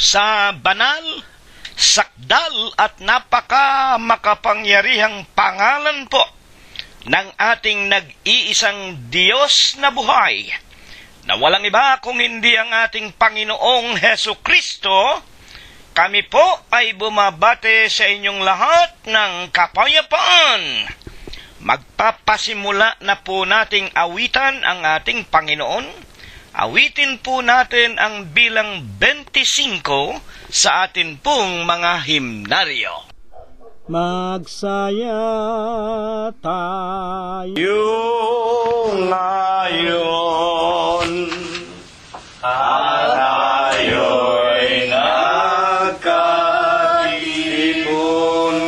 sa banal, sakdal at makapangyarihang pangalan po ng ating nag-iisang Diyos na buhay, na walang iba kung hindi ang ating Panginoong Hesukristo, kami po ay bumabate sa inyong lahat ng kapayapaan. Magpapasimula na po nating awitan ang ating Panginoon. Awitin po natin ang bilang 25 sa atin pong mga himnaryo. Magsaya tayo ngayon, at tayo'y nagkatipon,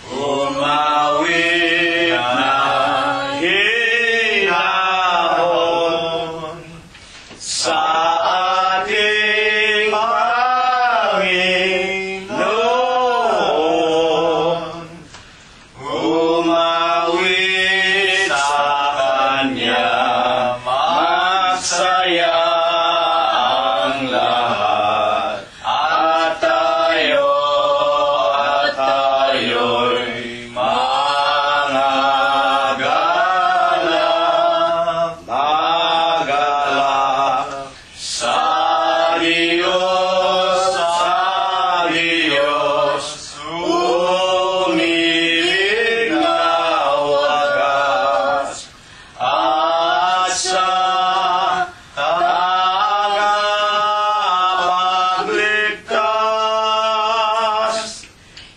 umawit na hinahon sa ating Panginoon, umawit sa Kanya, magsaya ang lahat, at tayo'y magalak sa Diyos, umilig na wagas, at sa tagapagligtas.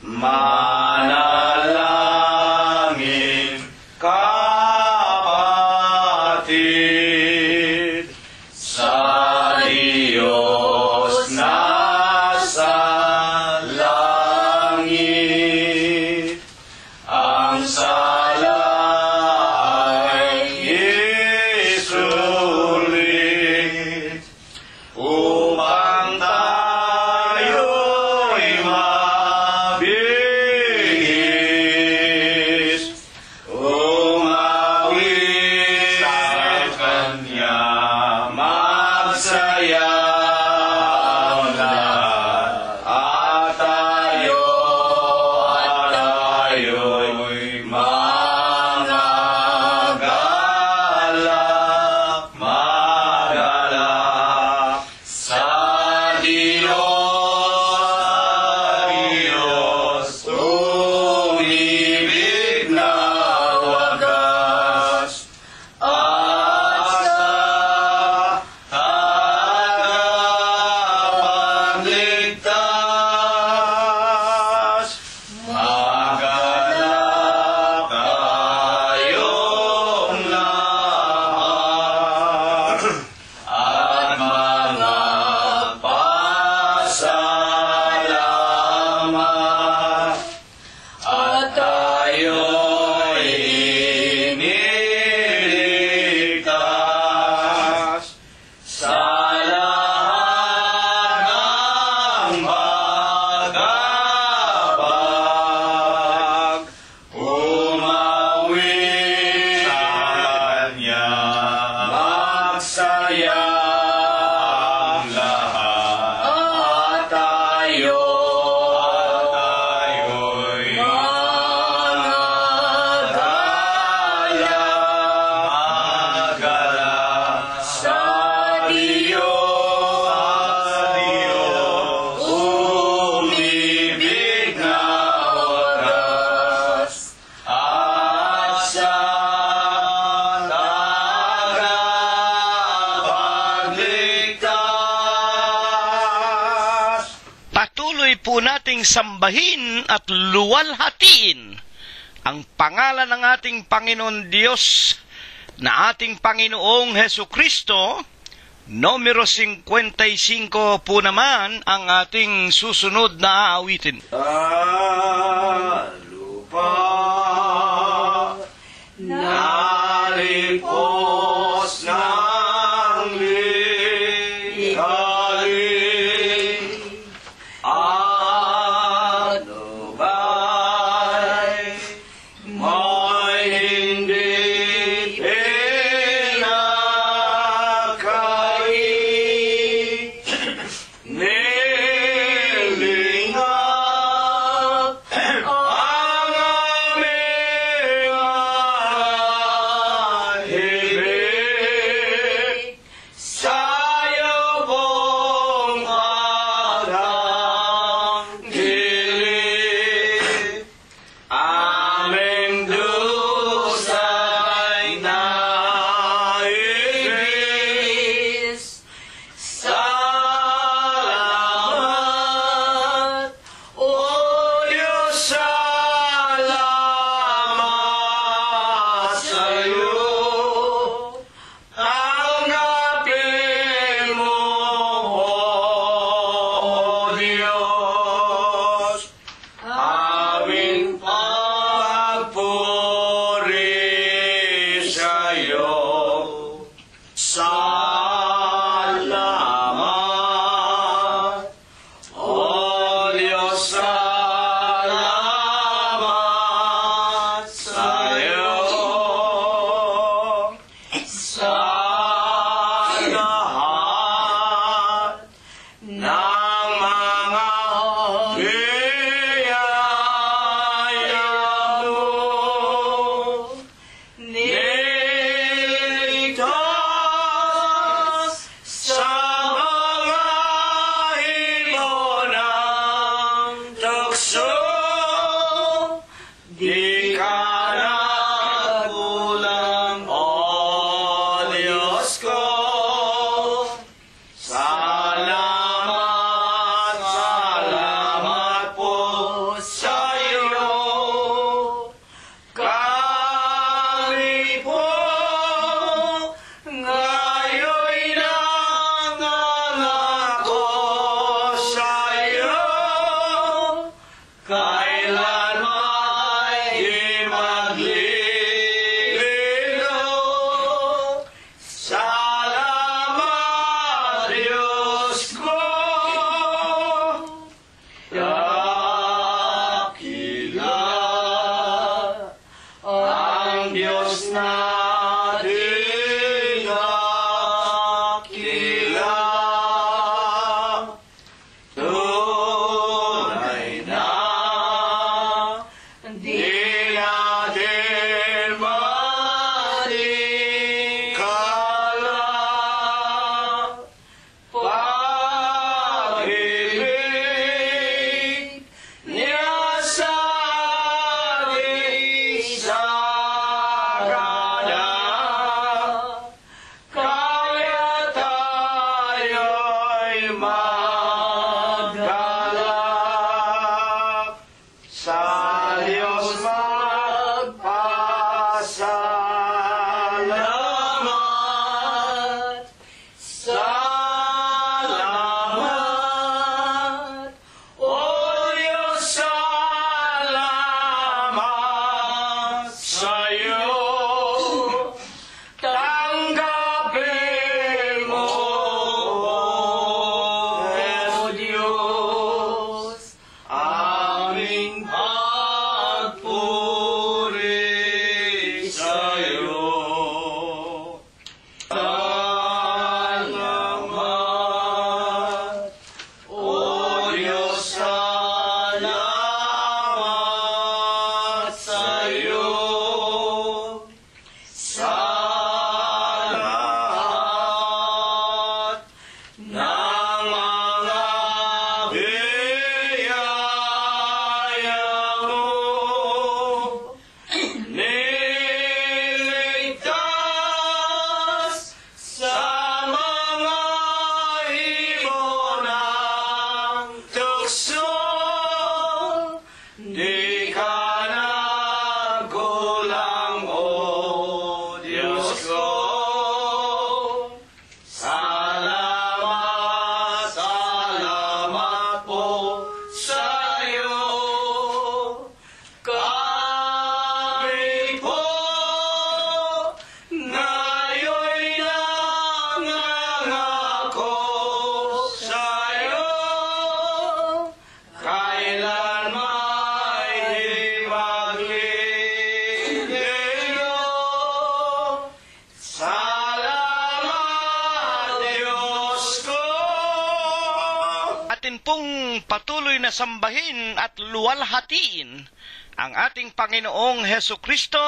Manalangin, kapatid, sa Diyos na sa langit. Ang sala ay isulit upang tayo'y mabihis, umawit sa Kanya, magsaya ang lahat, at tayo'y magalak sa Diyos, umibig na wagas, at sa tagapagligtas. Magalak tayong lahat, at mga pasalamat, at tayo'y iniligtas sa lahat ng pag-abag. Umawit sa Kanya, magsaya ang lahat, at tayo'y magalak sa Diyos, umibig na wagas, at sa tagapagligtas. Patuloy po nating sambahin at luwalhatiin ang pangalan ng ating Panginoon Diyos na ating Panginoong Hesukristo. Numero 55 po naman ang ating susunod na aawitin. Sa lupa nalipos ng likhain, ano ba'y may hindi pinakain ni Salamat, O Diyos, salamat sa'yo. Sa lahat ng mga biyaya mo, niligtas sa mga ibon ng tukso. Di ka nagkulang, O Diyos ko. Salamat, salamat po sa'yo. Kami po ngayon nangangako sa'yo. Kailanman di maglilito. Salamat, Diyos ko. Dakila ang Diyos natin, dakila. Tunay na di natin matikala. Pag-ibig niya sa ating sagada, kaya tayo'y maggalak. Sa Diyos magpasalamat. Salamat, O Diyos, salamat sa'yo. Tanggapin mo, O Diyos, aming pagpuri sa'yo. Salamat, O Diyos, salamat sa'yo. Sa lahat ng mga biyaya mo, niligtas sa mga ibon ng tukso. Di ka nagkulang, O Diyos ko. Salamat, salamat po sa'yo. Kami po ngayon nangangako sa'yo. Kailanman di maglilito. Salamat, Diyos ko. Atin pong patuloy na sambahin at luwalhatiin ang ating Panginoong Heso Kristo.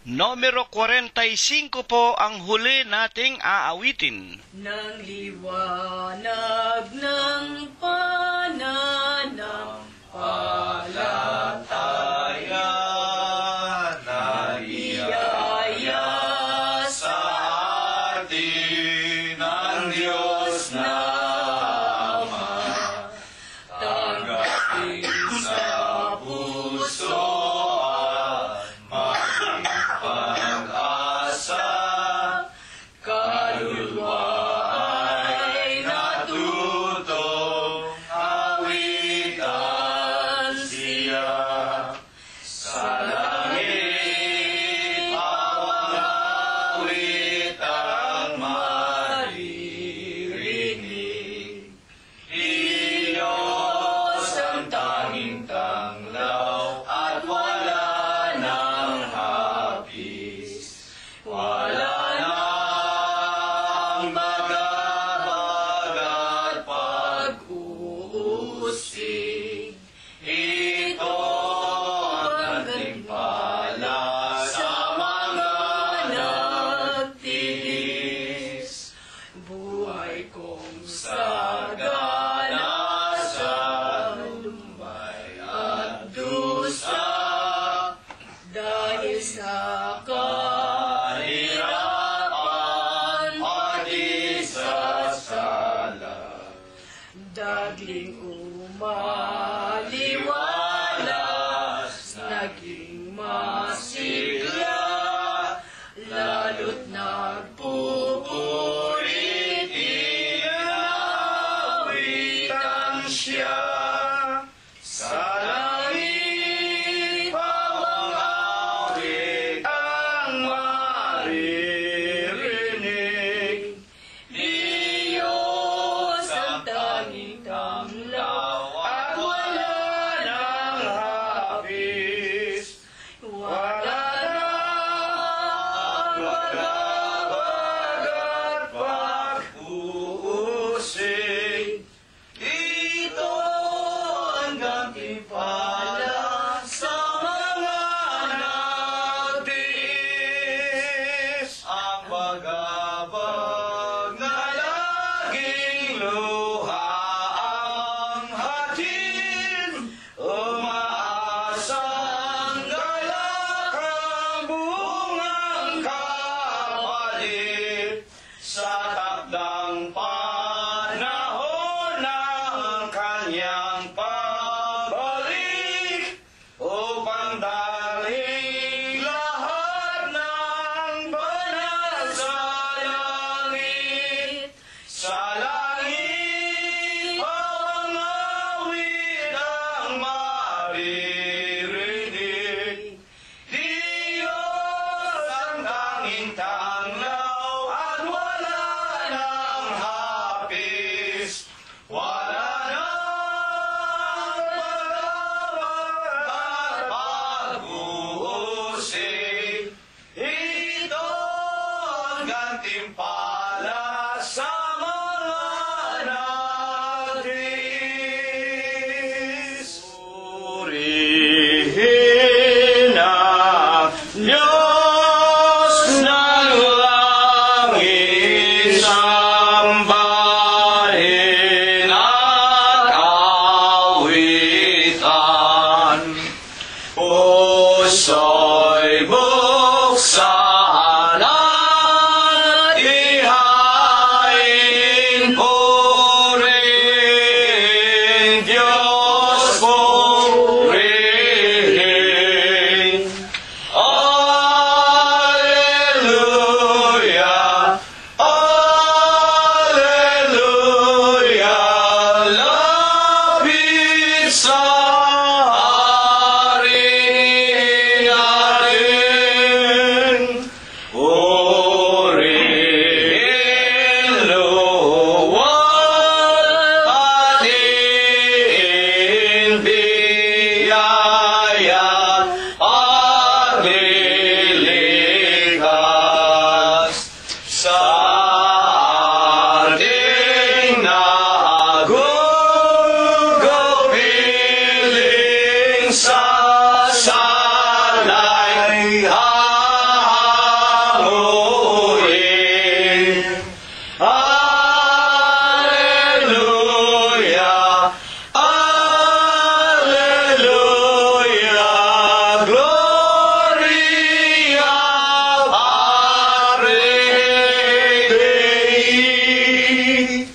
Numero 45 po ang huli nating aawitin. Nang liwanag ng pananampalataya, biyaya sa atin ang Diyos na Ama. Tanggapin sa puso at maging pag-asa. Kaluluwa ay natutong awitan siya. Sa langit awit ang sagling umaliwalas, naging masigla, lalo't nagpupulit, inawitan siya. Sa langit pamangawit ang maririnig, Diyos ang tanging tamlaw at wala nang hapis. Wala nang magabag at pag-uusig. Ito ang gantimpala sa mga nagtiis. Ang bagabag na laging luha ang hatid, umaasang galak ang bungang kapalit. Sa takdang panahon ng kanyang pagbalik, upang dalhin lahat ng banal sa langit. Sa langit pamangawit ang maririnig, Diyos ang tanging tanglaw at wala nang hapis. Wala nang magabag at pag-uusig. Ito ang gantimpala sa mga nagtiis. Purihin ang Diyos ng langit, sambahin at awitan. Puso'y buksan at ihain, purihin Diyos, purihin. Alleluia, alleluia, lapit sa hari natin. Purihin luwal ating biyaya at lilikas sa ating nagugupiling sasalay hahanguin. Alleluia, alleluia, gloria Patri Dei.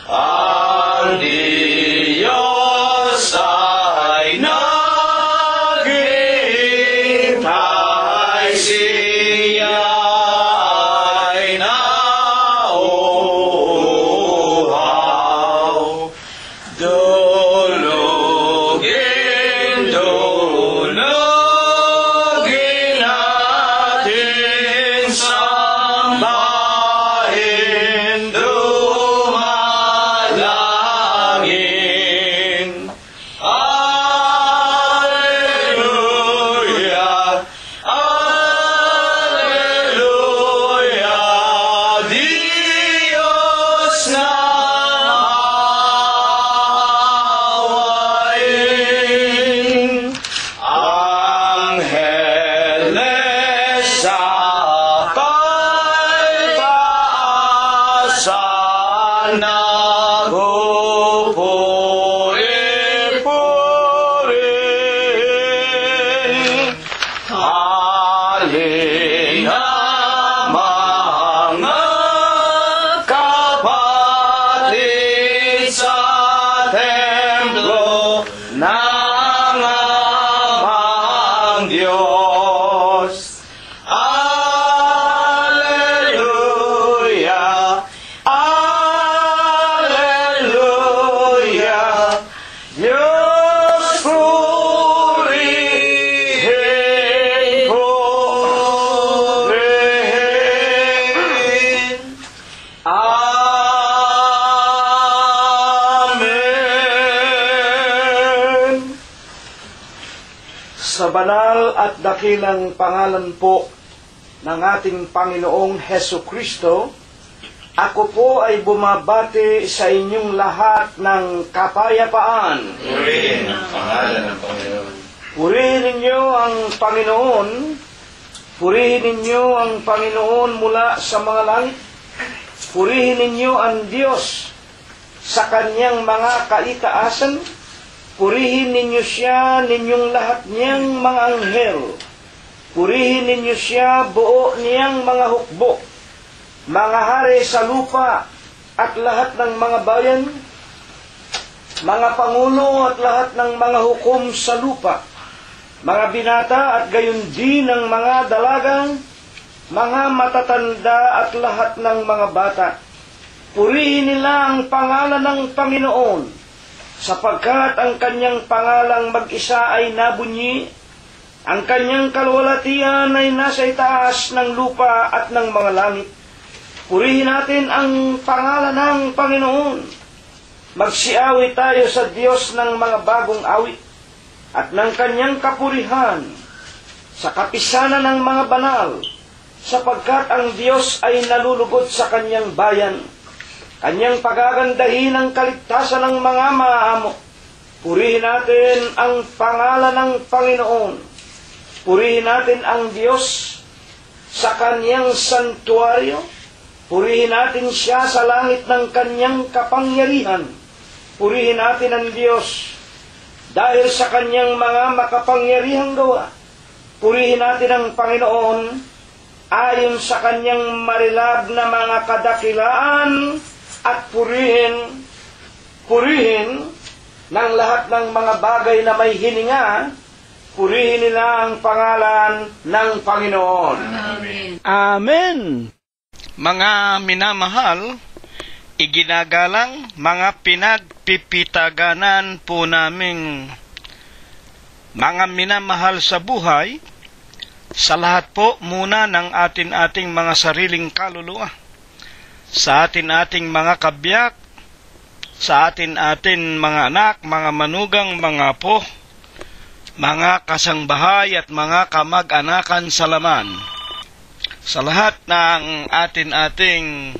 Ang Diyos ay naghihintay, siya ay nauuhaw. Dulugin, dulugin natin, sambahin, dumalangin. Alleluia, alleluia, Diyos na awayin. Angeles sa kalpaasan, nagpupuri-purihin. Halina mga kapatid sa banal at dakilang pangalan po ng ating Panginoong Hesukristo, ako po ay bumabati sa inyong lahat ng kapayapaan. Purihin ang pangalan ng Panginoon. Purihin ninyo ang Panginoon. Purihin ninyo ang Panginoon mula sa mga langit. Purihin ninyo ang Diyos sa kanyang mga kaitaasan. Purihin ninyo siya, ninyong lahat niyang mga anghel. Purihin ninyo siya, buo niyang mga hukbo, mga hari sa lupa at lahat ng mga bayan, mga pangulo at lahat ng mga hukom sa lupa, mga binata at gayon din ng mga dalagang, mga matatanda at lahat ng mga bata. Purihin nila ang pangalan ng Panginoon, sapagkat ang kanyang pangalang mag-isa ay nabunyi, ang kanyang kalwalatian ay nasa itaas ng lupa at ng mga langit. Purihin natin ang pangalan ng Panginoon. Magsiawit tayo sa Diyos ng mga bagong awit at ng kanyang kapurihan sa kapisanan ng mga banal, sapagkat ang Diyos ay nalulugod sa kanyang bayan. Kanyang pagagandahin ang kaligtasan ng mga maaamo. Purihin natin ang pangalan ng Panginoon. Purihin natin ang Diyos sa kanyang santuaryo. Purihin natin siya sa langit ng kanyang kapangyarihan. Purihin natin ang Diyos dahil sa kanyang mga makapangyarihang gawa. Purihin natin ang Panginoon ayon sa kanyang marilab na mga kadakilaan. At purihin ng lahat ng mga bagay na may hininga, purihin nila ang pangalan ng Panginoon. Amen. Amen. Mga minamahal, iginagalang mga pinagpipitaganan po naming mga minamahal sa buhay, sa lahat po muna ng ating mga sariling kaluluwa, sa ating mga kabiyak, sa atin mga anak, mga manugang, mga apo, mga kasangbahay at mga kamag-anakan sa laman. Sa lahat ng ating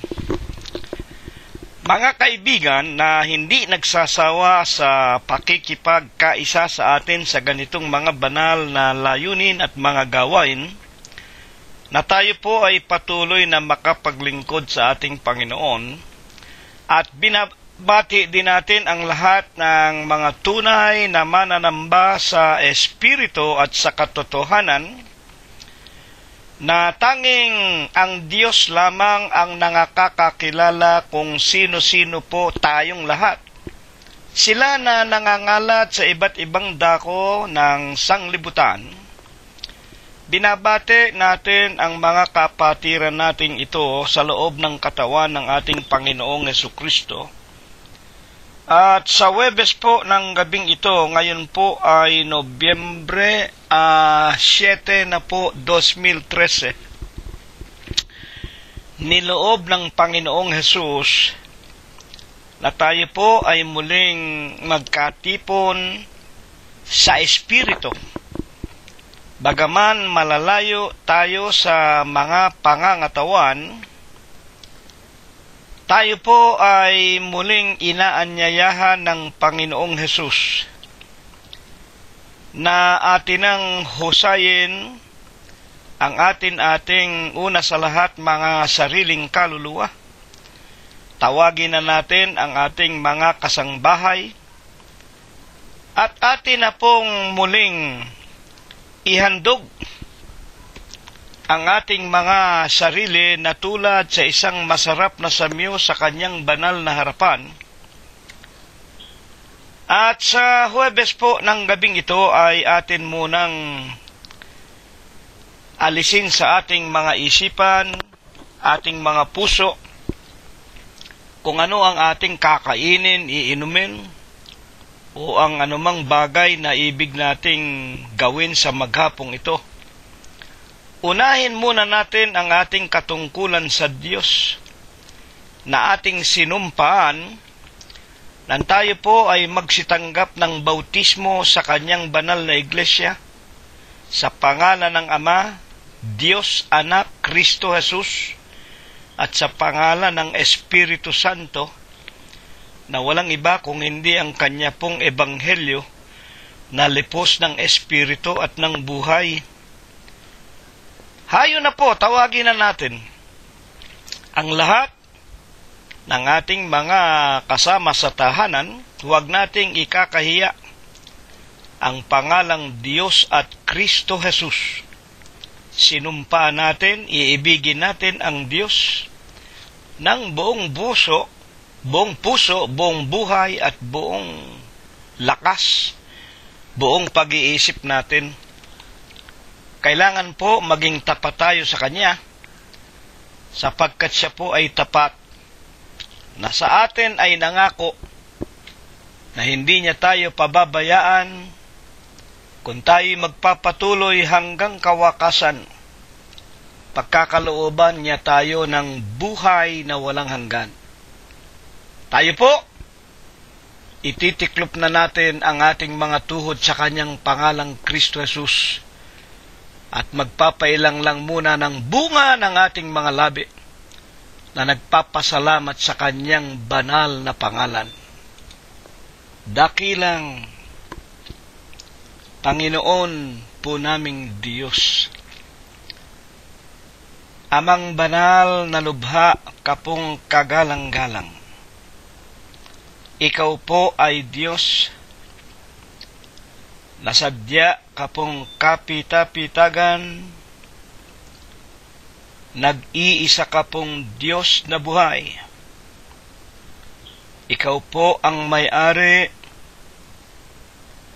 mga kaibigan na hindi nagsasawa sa pakikipagkaisa sa atin sa ganitong mga banal na layunin at mga gawain, na tayo po ay patuloy na makapaglingkod sa ating Panginoon, at binabati din natin ang lahat ng mga tunay na mananamba sa Espiritu at sa katotohanan, na tanging ang Diyos lamang ang nakakakilala kung sino-sino po tayong lahat. Sila na nangangalat sa iba't ibang dako ng sanglibutan. Binabati natin ang mga kapatiran natin ito sa loob ng katawan ng ating Panginoong Hesukristo. At sa Huwebes po ng gabing ito, ngayon po ay Nobyembre 7 na po, 2013. Niloob ng Panginoong Hesus na tayo po ay muling magkatipon sa Espiritu. Bagaman malalayo tayo sa mga pangangatawan, tayo po ay muling inaanyayahan ng Panginoong Hesus na atinang husayin ang ating una sa lahat mga sariling kaluluwa. Tawagin na natin ang ating mga kasangbahay at atin na pong muling ihandog ang ating mga sarili na tulad sa isang masarap na samyo sa kanyang banal na harapan. At sa Huwebes po ng gabing ito ay atin munang alisin sa ating mga isipan, ating mga puso, kung ano ang ating kakainin, iinumin, o ang anumang bagay na ibig nating gawin sa maghapong ito. Unahin muna natin ang ating katungkulan sa Diyos na ating sinumpaan nang tayo po ay magsitanggap ng bautismo sa kanyang banal na iglesia sa pangalan ng Ama, Diyos, Anak, Kristo Jesus, at sa pangalan ng Espiritu Santo, na walang iba kung hindi ang kanya pong ebanghelyo na lipos ng Espiritu at ng buhay. Hayo na po, tawagin na natin ang lahat ng ating mga kasama sa tahanan. Huwag nating ikakahiya ang pangalang Diyos at Kristo Jesus. Sinumpa natin, iibigin natin ang Diyos ng buong puso, buong buhay at buong lakas, buong pag-iisip natin. Kailangan po maging tapat tayo sa Kanya, sapagkat Siya po ay tapat, na sa atin ay nangako na hindi Niya tayo pababayaan kung tayo magpapatuloy hanggang kawakasan. Pagkakalooban Niya tayo ng buhay na walang hanggan. Tayo po, ititiklop na natin ang ating mga tuhod sa Kanyang pangalang Kristo Jesus, at magpapailang lang muna ng bunga ng ating mga labi na nagpapasalamat sa Kanyang banal na pangalan. Dakilang Panginoon po naming Diyos, Amang banal na lubha, kapong kagalang-galang. Ikaw po ay Diyos, nasadya kapong kapita-pitagan, nag-iisa kapong Diyos na buhay. Ikaw po ang may-ari,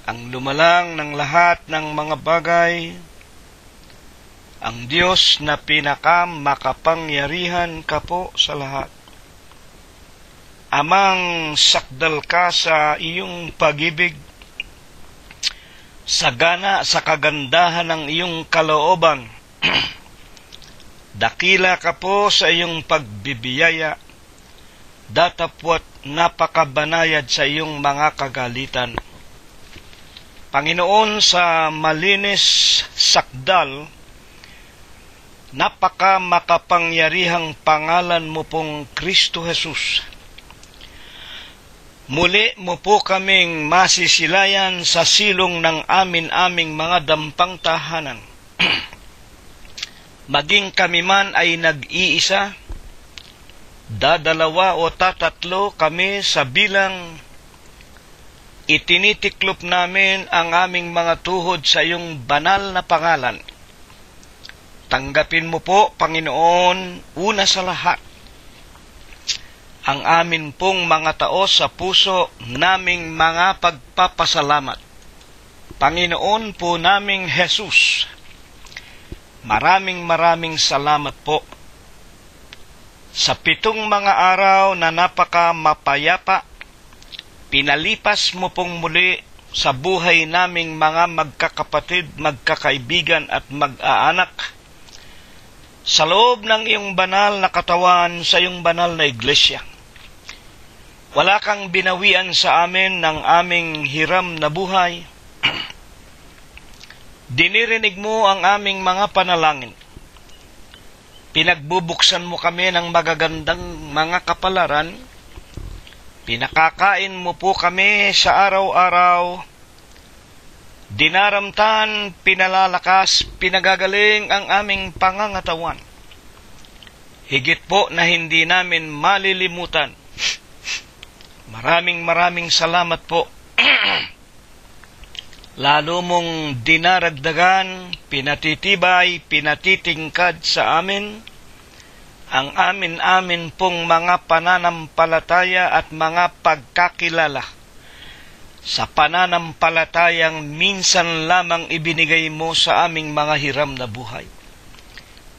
ang lumalang ng lahat ng mga bagay, ang Diyos na pinakamakapangyarihan ka po sa lahat. Amang sakdal ka sa iyong pag-ibig, sagana sa kagandahan ng iyong kalooban. Dakila ka po sa iyong pagbibiyaya, datapwat napakabanayad sa iyong mga kagalitan. Panginoon, sa malinis sakdal, napakamakapangyarihang pangalan mo pong Kristo Jesus, muli mo po kaming masisilayan sa silong ng aming mga dampang tahanan. Maging kami man ay nag-iisa, dadalawa o tatatlo kami sa bilang, itinitiklop namin ang aming mga tuhod sa iyong banal na pangalan. Tanggapin mo po, Panginoon, una sa lahat, ang amin pong mga taos sa puso naming mga pagpapasalamat. Panginoon po naming Jesus, maraming salamat po sa 7 mga araw na napaka mapayapa. Pinalipas mo pong muli sa buhay naming mga magkakapatid, magkakaibigan at mag-aanak sa loob ng iyong banal na katawan, sa iyong banal na iglesia. Wala kang binawian sa amin ng aming hiram na buhay. Dinirinig mo ang aming mga panalangin. Pinagbubuksan mo kami ng magagandang mga kapalaran. Pinakakain mo po kami sa araw-araw. Dinaramtan, pinalalakas, pinagagaling ang aming pangangatawan. Higit po na hindi namin malilimutan. Maraming salamat po. Lalo mong dinaragdagan, pinatitibay, pinatitingkad sa amin ang amin pong mga pananampalataya at mga pagkakilala sa pananampalatayang minsan lamang ibinigay mo sa aming mga hiram na buhay.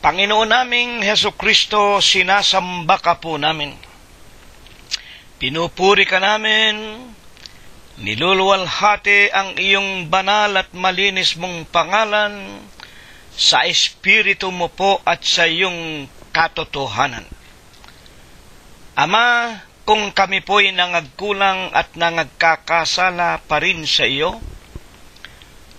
Panginoon naming Hesukristo, sinasamba ka po namin. Pinupuri ka namin, niluluwalhati ang iyong banal at malinis mong pangalan sa Espiritu mo po at sa iyong katotohanan. Ama, kung kami po'y nangagkulang at nangagkakasala pa rin sa iyo,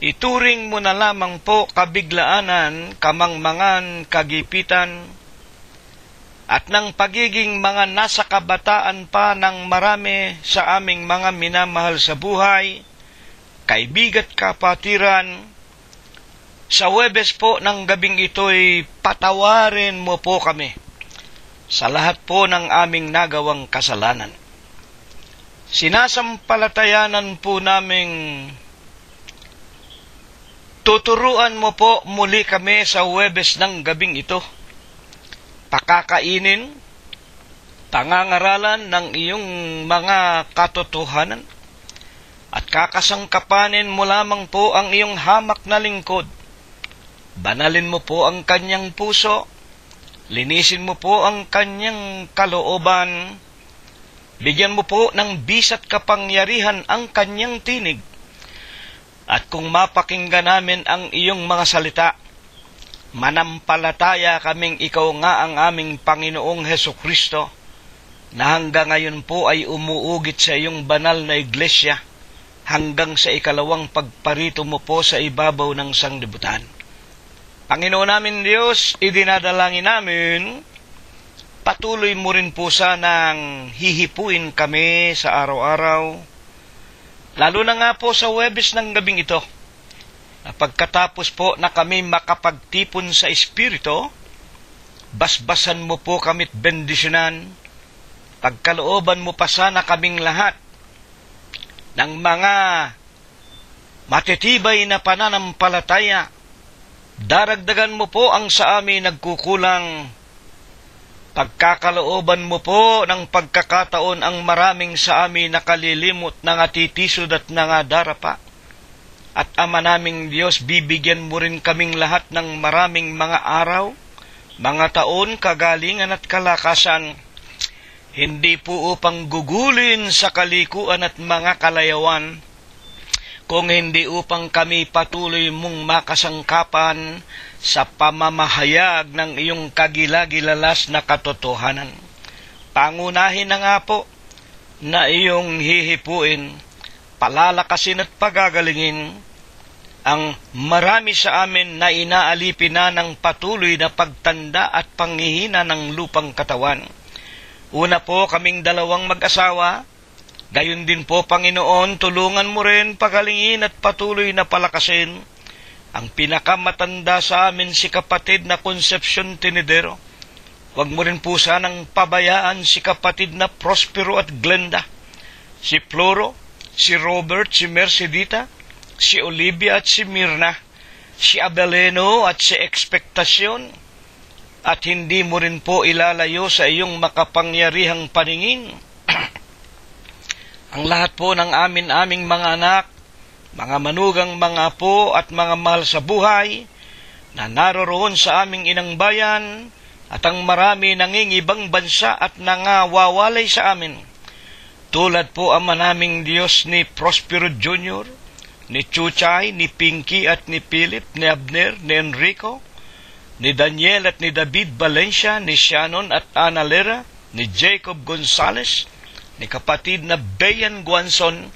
Ituring mo na lamang po kabiglaanan, kamangmangan, kagipitan, at ng pagiging mga nasa kabataan pa ng marami sa aming mga minamahal sa buhay, kaibigat kapatiran, sa Huwebes po ng gabing ito'y patawarin mo po kami sa lahat po ng aming nagawang kasalanan. Sinasampalatayanan po naming tuturuan mo po muli kami sa Huwebes ng gabing ito. Pakakainin, pangangaralan ng iyong mga katotohanan, at kakasangkapanin mo lamang po ang iyong hamak na lingkod. Banalin mo po ang kanyang puso, linisin mo po ang kanyang kalooban, bigyan mo po ng bisat kapangyarihan ang kanyang tinig. At kung mapakinggan namin ang iyong mga salita, manampalataya kaming ikaw nga ang aming Panginoong Hesukristo, na hanggang ngayon po ay umuugit sa iyong banal na iglesia, hanggang sa ikalawang pagparito mo po sa ibabaw ng sanglibutan. Panginoon namin Diyos, idinadalangin namin, patuloy mo rin po sanang hihipuin kami sa araw-araw, lalo na nga po sa Huwebes ng gabing ito, na pagkatapos po na kami makapagtipon sa Espiritu, basbasan mo po kami't bendisyonan, pagkalooban mo pa sana kaming lahat ng mga matitibay na pananampalataya. Daragdagan mo po ang sa amin nagkukulang. Pagkakalooban mo po ng pagkakataon ang maraming sa amin nakalilimot na ngatitisod at nangadarapa. At Ama naming Diyos, bibigyan mo rin kaming lahat ng maraming mga araw, mga taon, kagalingan at kalakasan, hindi po upang gugulin sa kalikuan at mga kalayawan, kung hindi upang kami patuloy mong makasangkapan sa pamamahayag ng iyong kagilagilalas na katotohanan. Pangunahin na nga po na iyong hihipuin, palalakasin at pagagalingin ang marami sa amin na inaalipin na ng patuloy na pagtanda at panghihina ng lupang katawan. Una po kaming dalawang mag-asawa, gayon din po, Panginoon, tulungan mo rin pagalingin at patuloy na palakasin ang pinakamatanda sa amin, si kapatid na Concepcion Tinidero. Huwag mo rin po sanang pabayaan si kapatid na Prospero at Glenda, si Floro, si Robert, si Mercedita, si Olivia at si Mirna, si Abeleno at si Expectacion, at hindi mo rin po ilalayo sa iyong makapangyarihang paningin ang lahat po ng aming mga anak, mga manugang mga apo at mga mahal sa buhay na naroroon sa aming inang bayan, at ang marami nangingibang bansa at nangawawalay sa amin. Tulad po, Ama naming Diyos, ni Prospero Jr., ni Chuchay, ni Pinky at ni Philip, ni Abner, ni Enrico, ni Daniel at ni David Valencia, ni Shannon at Ana Lera, ni Jacob Gonzales, ni kapatid na Bayan Guanzon,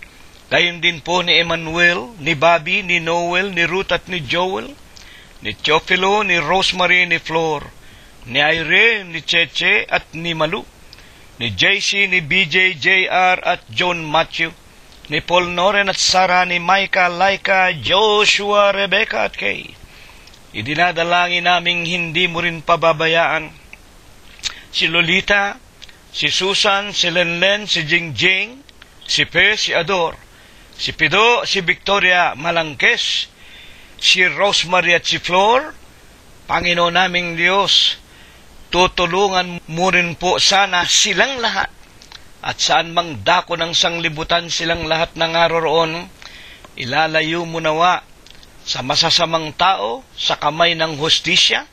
gayon din po ni Emmanuel, ni Bobby, ni Noel, ni Ruth at ni Joel, ni Teofilo, ni Rosemary, ni Flor, ni Irene, ni Cheche at ni Malu, ni JC, ni BJ, JR at John Matthew, ni Paul Noren at Sarah, ni Micah, Laika, Joshua, Rebecca at Kay. Idinadalangin naming hindi mo rin pababayaan si Lolita, si Susan, si Lenlen, si Jingjing, si Pe, si Ador, si Pido, si Victoria Malangkes, si Rosemary at si Flor. Panginoon naming Diyos, tutulungan mo rin po sana silang lahat, at saan mang dako ng sanglibutan silang lahat na naroroon, ilalayo mo nawa sa masasamang tao, sa kamay ng hustisya,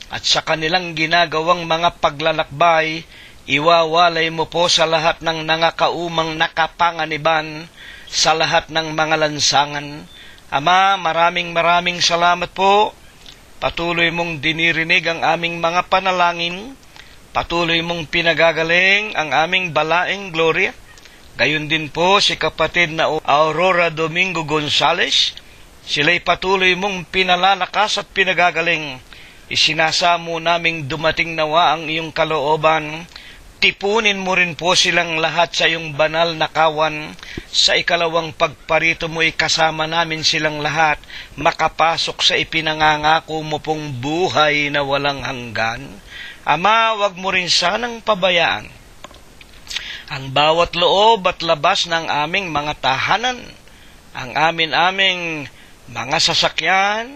at sa kanilang ginagawang mga paglalakbay, iwawalay mo po sa lahat ng nangakaumang nakapanganiban, sa lahat ng mga lansangan. Ama, maraming salamat po. Patuloy mong dinirinig ang aming mga panalangin. Patuloy mong pinagagaling ang aming balaeng Gloria. Gayon din po si kapatid na Aurora Domingo Gonzales, Sila'y patuloy mong pinalalakas at pinagagaling. Isinasamo naming dumating nawa ang iyong kalooban. Tipunin mo rin po silang lahat sa iyong banal na kawan. Sa ikalawang pagparito mo'y kasama namin silang lahat, makapasok sa ipinangangako mo pong buhay na walang hanggan. Ama, wag mo rin sanang pabayaan ang bawat loob at labas ng aming mga tahanan, ang aming mga sasakyan,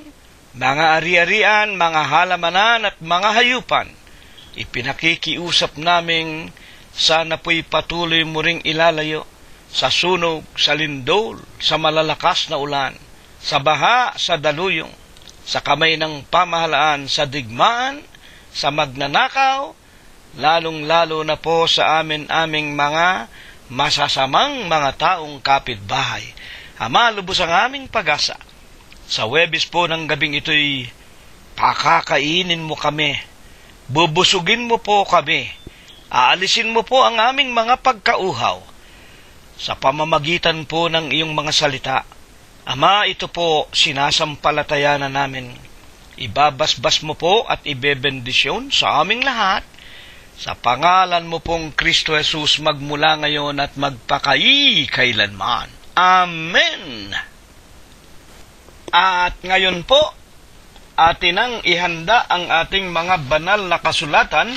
mga ari-arian, mga halamanan at mga hayupan. Ipinakikiusap naming sana po'y patuloy mo ring ilalayo sa sunog, sa lindol, sa malalakas na ulan, sa baha, sa daluyong, sa kamay ng pamahalaan, sa digmaan, sa magnanakaw, lalong-lalo na po sa aming mga masasamang mga taong kapitbahay. Ama, lubos ang aming pag-asa. Sa Huwebes po ng gabing ito'y pakakainin mo kami, bubusugin mo po kami, aalisin mo po ang aming mga pagkauhaw sa pamamagitan po ng iyong mga salita. Ama, ito po sinasampalatayanan namin. Ibabasbas mo po at ibebendisyon sa aming lahat. Sa pangalan mo pong Kristo Jesus, magmula ngayon at magpakailanman. Amen. At ngayon po, atin ang ihanda ang ating mga banal na kasulatan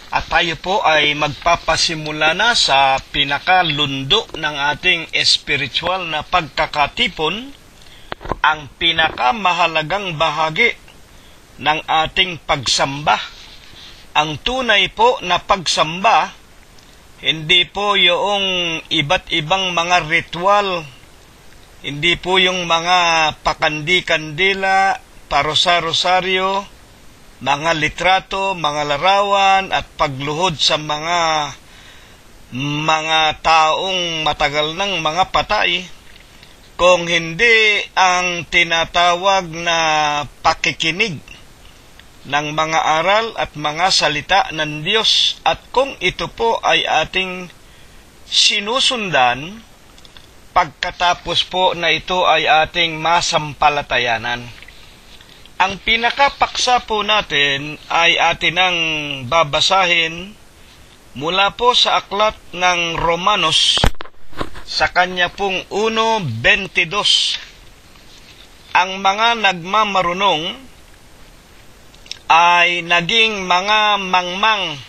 at tayo po ay magpapasimula na sa pinakalundo ng ating espiritual na pagkakatipon, ang pinakamahalagang bahagi ng ating pagsamba. Ang tunay po na pagsamba, hindi po yung iba't ibang mga ritual, hindi po yung mga pakandi-kandila, parosa-rosaryo, mga litrato, mga larawan, at pagluhod sa mga taong matagal ng mga patay, kung hindi ang tinatawag na pakikinig ng mga aral at mga salita ng Diyos, at kung ito po ay ating sinusundan, pagkatapos po na ito ay ating masampalatayanan. Ang pinakapaksa po natin ay atin ang babasahin mula po sa aklat ng Romanos sa kanya pong 1:22. Ang mga nagmamarunong ay naging mga mangmang.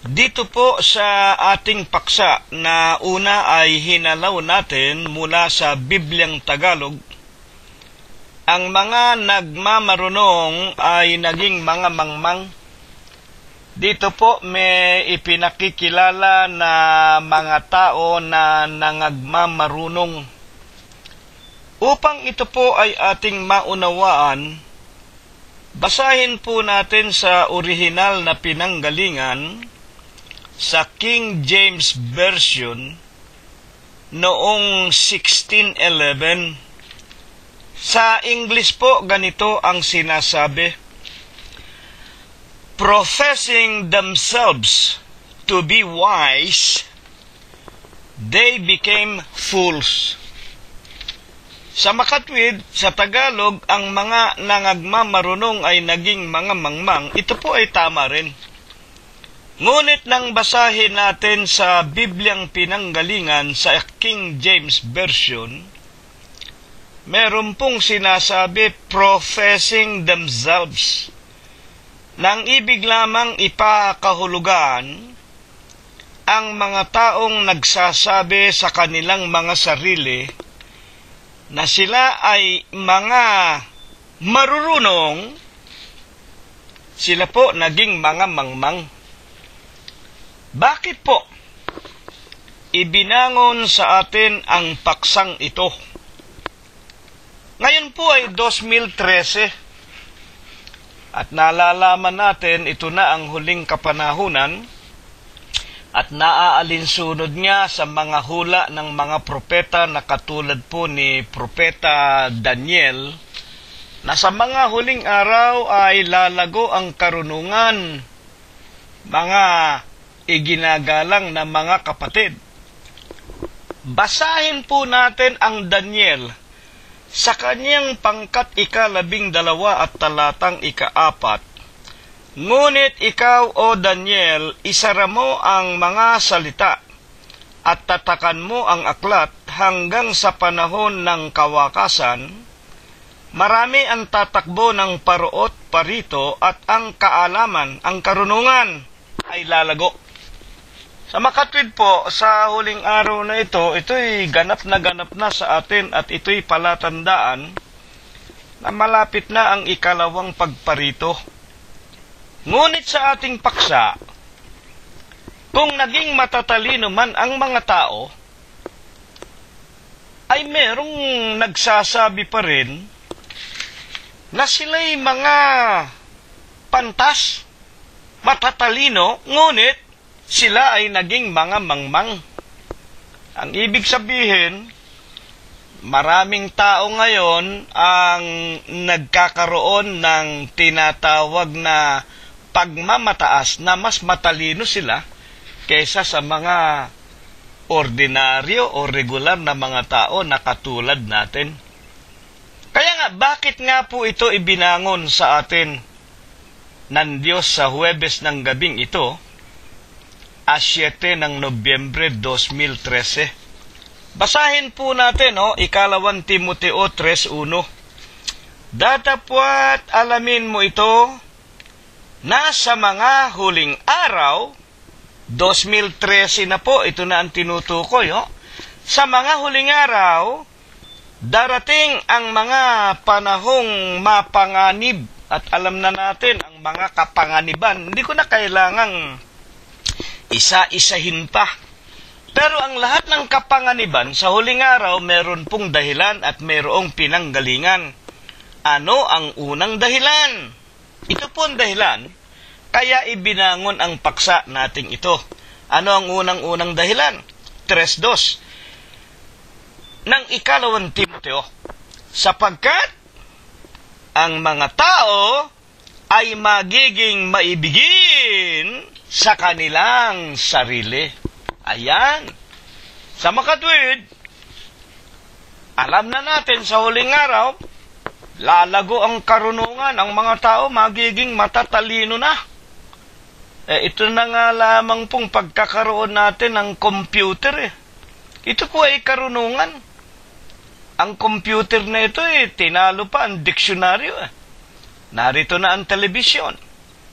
Dito po sa ating paksa na una ay hinalaw natin mula sa Bibliang Tagalog, ang mga nagmamarunong ay naging mga mangmang. Dito po may ipinakikilala na mga tao na nangagmamarunong. Upang ito po ay ating maunawaan, basahin po natin sa orihinal na pinanggalingan sa King James Version noong 1611. Sa English po, ganito ang sinasabi: professing themselves to be wise, they became fools. Sa makatwid, sa Tagalog, ang mga nangagmamarunong ay naging mga mangmang. Ito po ay tama rin. Ngunit nang basahin natin sa Bibliang pinanggalingan sa King James Version, meron pong sinasabi, professing themselves. Nang ibig lamang ipakahulugan ang mga taong nagsasabi sa kanilang mga sarili na sila ay mga marurunong, sila po naging mga mangmang. Bakit po ibinangon sa atin ang paksang ito? Ngayon po ay 2013 at nalalaman natin ito na ang huling kapanahunan at naaalinsunod niya sa mga hula ng mga propeta na katulad po ni Propeta Daniel, na sa mga huling araw ay lalago ang karunungan. Mga iginagalang na mga kapatid, basahin po natin ang Daniel sa kanyang pangkat 12 at talatang 4, ngunit ikaw, O Daniel, isara mo ang mga salita at tatakan mo ang aklat hanggang sa panahon ng kawakasan. Marami ang tatakbo ng paruot, parito, at ang kaalaman, ang karunungan ay lalago. Sa makatwid po, sa huling araw na ito'y ganap na sa atin at ito'y palatandaan na malapit na ang 2 pagparito. Ngunit sa ating paksa, kung naging matatalino man ang mga tao, ay merong nagsasabi pa rin na sila'y mga pantas, matatalino, ngunit sila ay naging mga mangmang. Ang ibig sabihin, maraming tao ngayon ang nagkakaroon ng tinatawag na pagmamataas na mas matalino sila kaysa sa mga ordinaryo o regular na mga tao na katulad natin. Kaya nga, bakit nga po ito ibinangon sa atin ng Diyos sa Huwebes ng gabing ito, 7 ng Nobyembre 2013? Basahin po natin, 2 Timoteo 3:1. Datapwat alamin mo ito, na sa mga huling araw, 2013 na po, ito na ang tinutukoy, sa mga huling araw, darating ang mga panahong mapanganib. At alam na natin, ang mga kapanganiban, hindi ko na kailangang isa-isahin pa. Pero ang lahat ng kapanganiban, sa huling araw, meron pong dahilan at mayroong pinanggalingan. Ano ang unang dahilan? Ito po ang dahilan, kaya ibinangon ang paksa nating ito. Ano ang unang-unang dahilan? 3:2 ng 2 Timoteo. Sapagkat ang mga tao ay magiging maibigin sa kanilang sarili. Ayan. Sa makatwid, alam na natin sa huling araw, lalago ang karunungan, ang mga tao magiging matatalino na. Ito na nga lamang pong pagkakaroon natin ng computer. Ito po ay karunungan. Ang computer na ito tinalo pa ang diksyonaryo. Narito na ang telebisyon.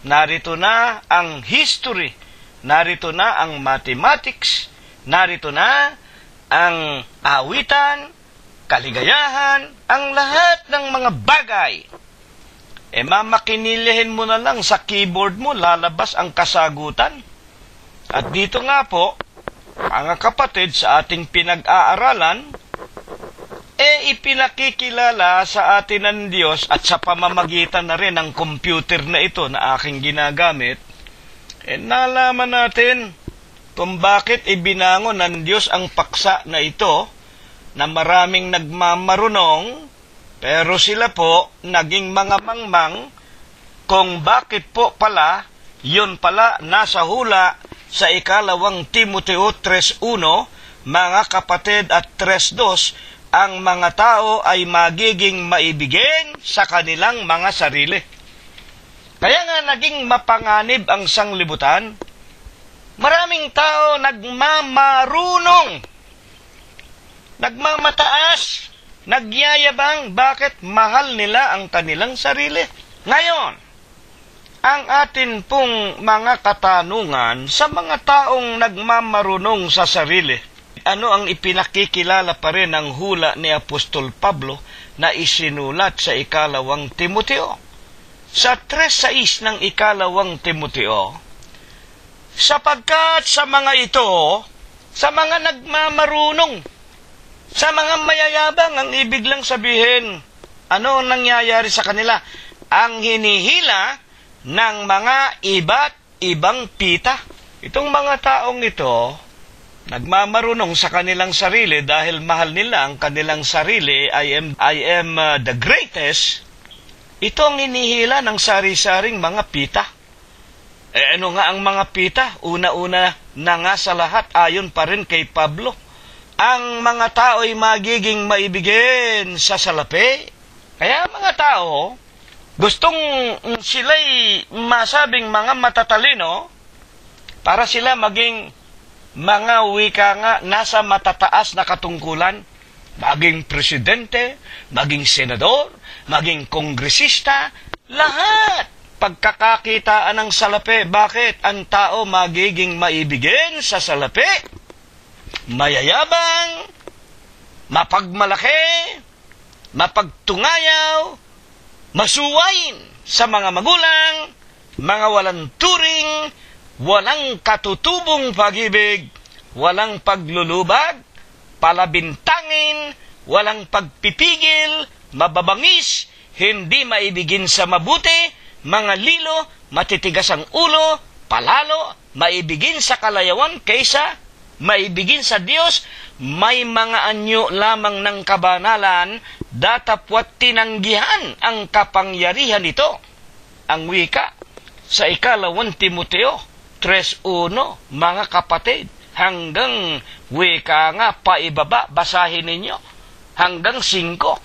Narito na ang history. Narito na ang mathematics. Narito na ang awitan, kaligayahan, ang lahat ng mga bagay. Mamakinilihin mo na lang sa keyboard mo, lalabas ang kasagutan. At dito nga po, mga kapatid, sa ating pinag-aaralan, ipinakikilala sa atin ng Diyos at sa pamamagitan na rin ng computer na ito na aking ginagamit, nalaman natin kung bakit ibinangon ng Diyos ang paksa na ito na maraming nagmamarunong, pero sila po naging mga mangmang, kung bakit po pala, yun pala nasa hula sa 2 Timoteo 3:1, mga kapatid, at 3:2, ang mga tao ay magiging maibigin sa kanilang mga sarili. Kaya nga naging mapanganib ang sanglibutan. Maraming tao nagmamarunong, nagmamataas, nagyayabang. Bakit? Mahal nila ang kanilang sarili. Ngayon, ang atin pong mga katanungan sa mga taong nagmamarunong sa sarili, ano ang ipinakikilala pa rin ng hula ni Apostol Pablo na isinulat sa 2 Timoteo? Sa 3:6 ng 2 Timoteo, sapagkat sa mga ito, sa mga nagmamarunong, sa mga mayayabang, ang ibig lang sabihin, ano ang nangyayari sa kanila? Ang hinihila ng mga iba't ibang pita. Itong mga taong ito, nagmamarunong sa kanilang sarili dahil mahal nila ang kanilang sarili, I am the greatest. Ito ang hinihila ng sari-saring mga pita. Ano nga ang mga pita? Una-una na nga sa lahat, ayon pa rin kay Pablo, ang mga tao'y magiging maibigin sa salapi. Kaya mga tao, gustong sila'y masabing mga matatalino para sila maging mga wika nga nasa matataas na katungkulan, maging presidente, maging senador, maging kongresista, lahat pagkakakitaan ng salapi. Bakit? Ang tao magiging maibigin sa salapi, mayayabang, mapagmalaki, mapagtungayaw, masuwain sa mga magulang, mga walang turing, walang katutubong pag-ibig, walang paglulubag, palabintangin, walang pagpipigil, mababangis, hindi maibigin sa mabuti, mga lilo, matitigas ang ulo, palalo, maibigin sa kalayawan kaysa maibigin sa Diyos, may mga anyo lamang ng kabanalan, datapwat tinanggihan ang kapangyarihan nito. Ang wika sa 2 Timoteo 3:1, mga kapatid, hanggang wika nga paibaba, basahin ninyo, hanggang 5.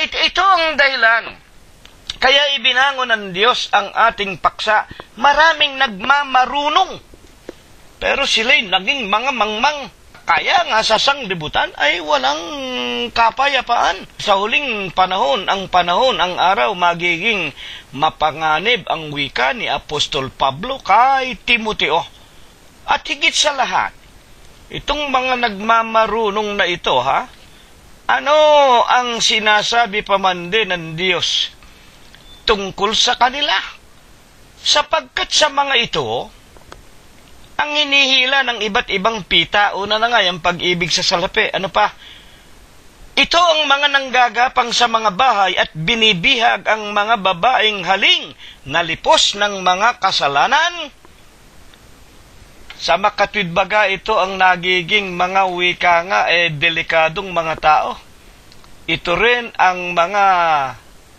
Ito ang dahilan. Kaya ibinangon ng Diyos ang ating paksa. Maraming nagmamarunong, pero sila'y naging mga mangmang. Kaya nga sa sanglibutan ay walang kapayapaan. Sa huling panahon, ang araw, magiging mapanganib ang wika ni Apostol Pablo kay Timoteo. At higit sa lahat, itong mga nagmamarunong na ito, ano ang sinasabi pa man din ng Diyos tungkol sa kanila? Sapagkat sa mga ito, ang hinihila ng iba't ibang pita, una na nga yung pag-ibig sa salapi. Ano pa? Ito ang mga nanggagapang sa mga bahay at binibihag ang mga babaeng haling na lipos ng mga kasalanan. Sa makatwidbaga, ito ang nagiging mga wika nga delikadong mga tao. Ito rin ang mga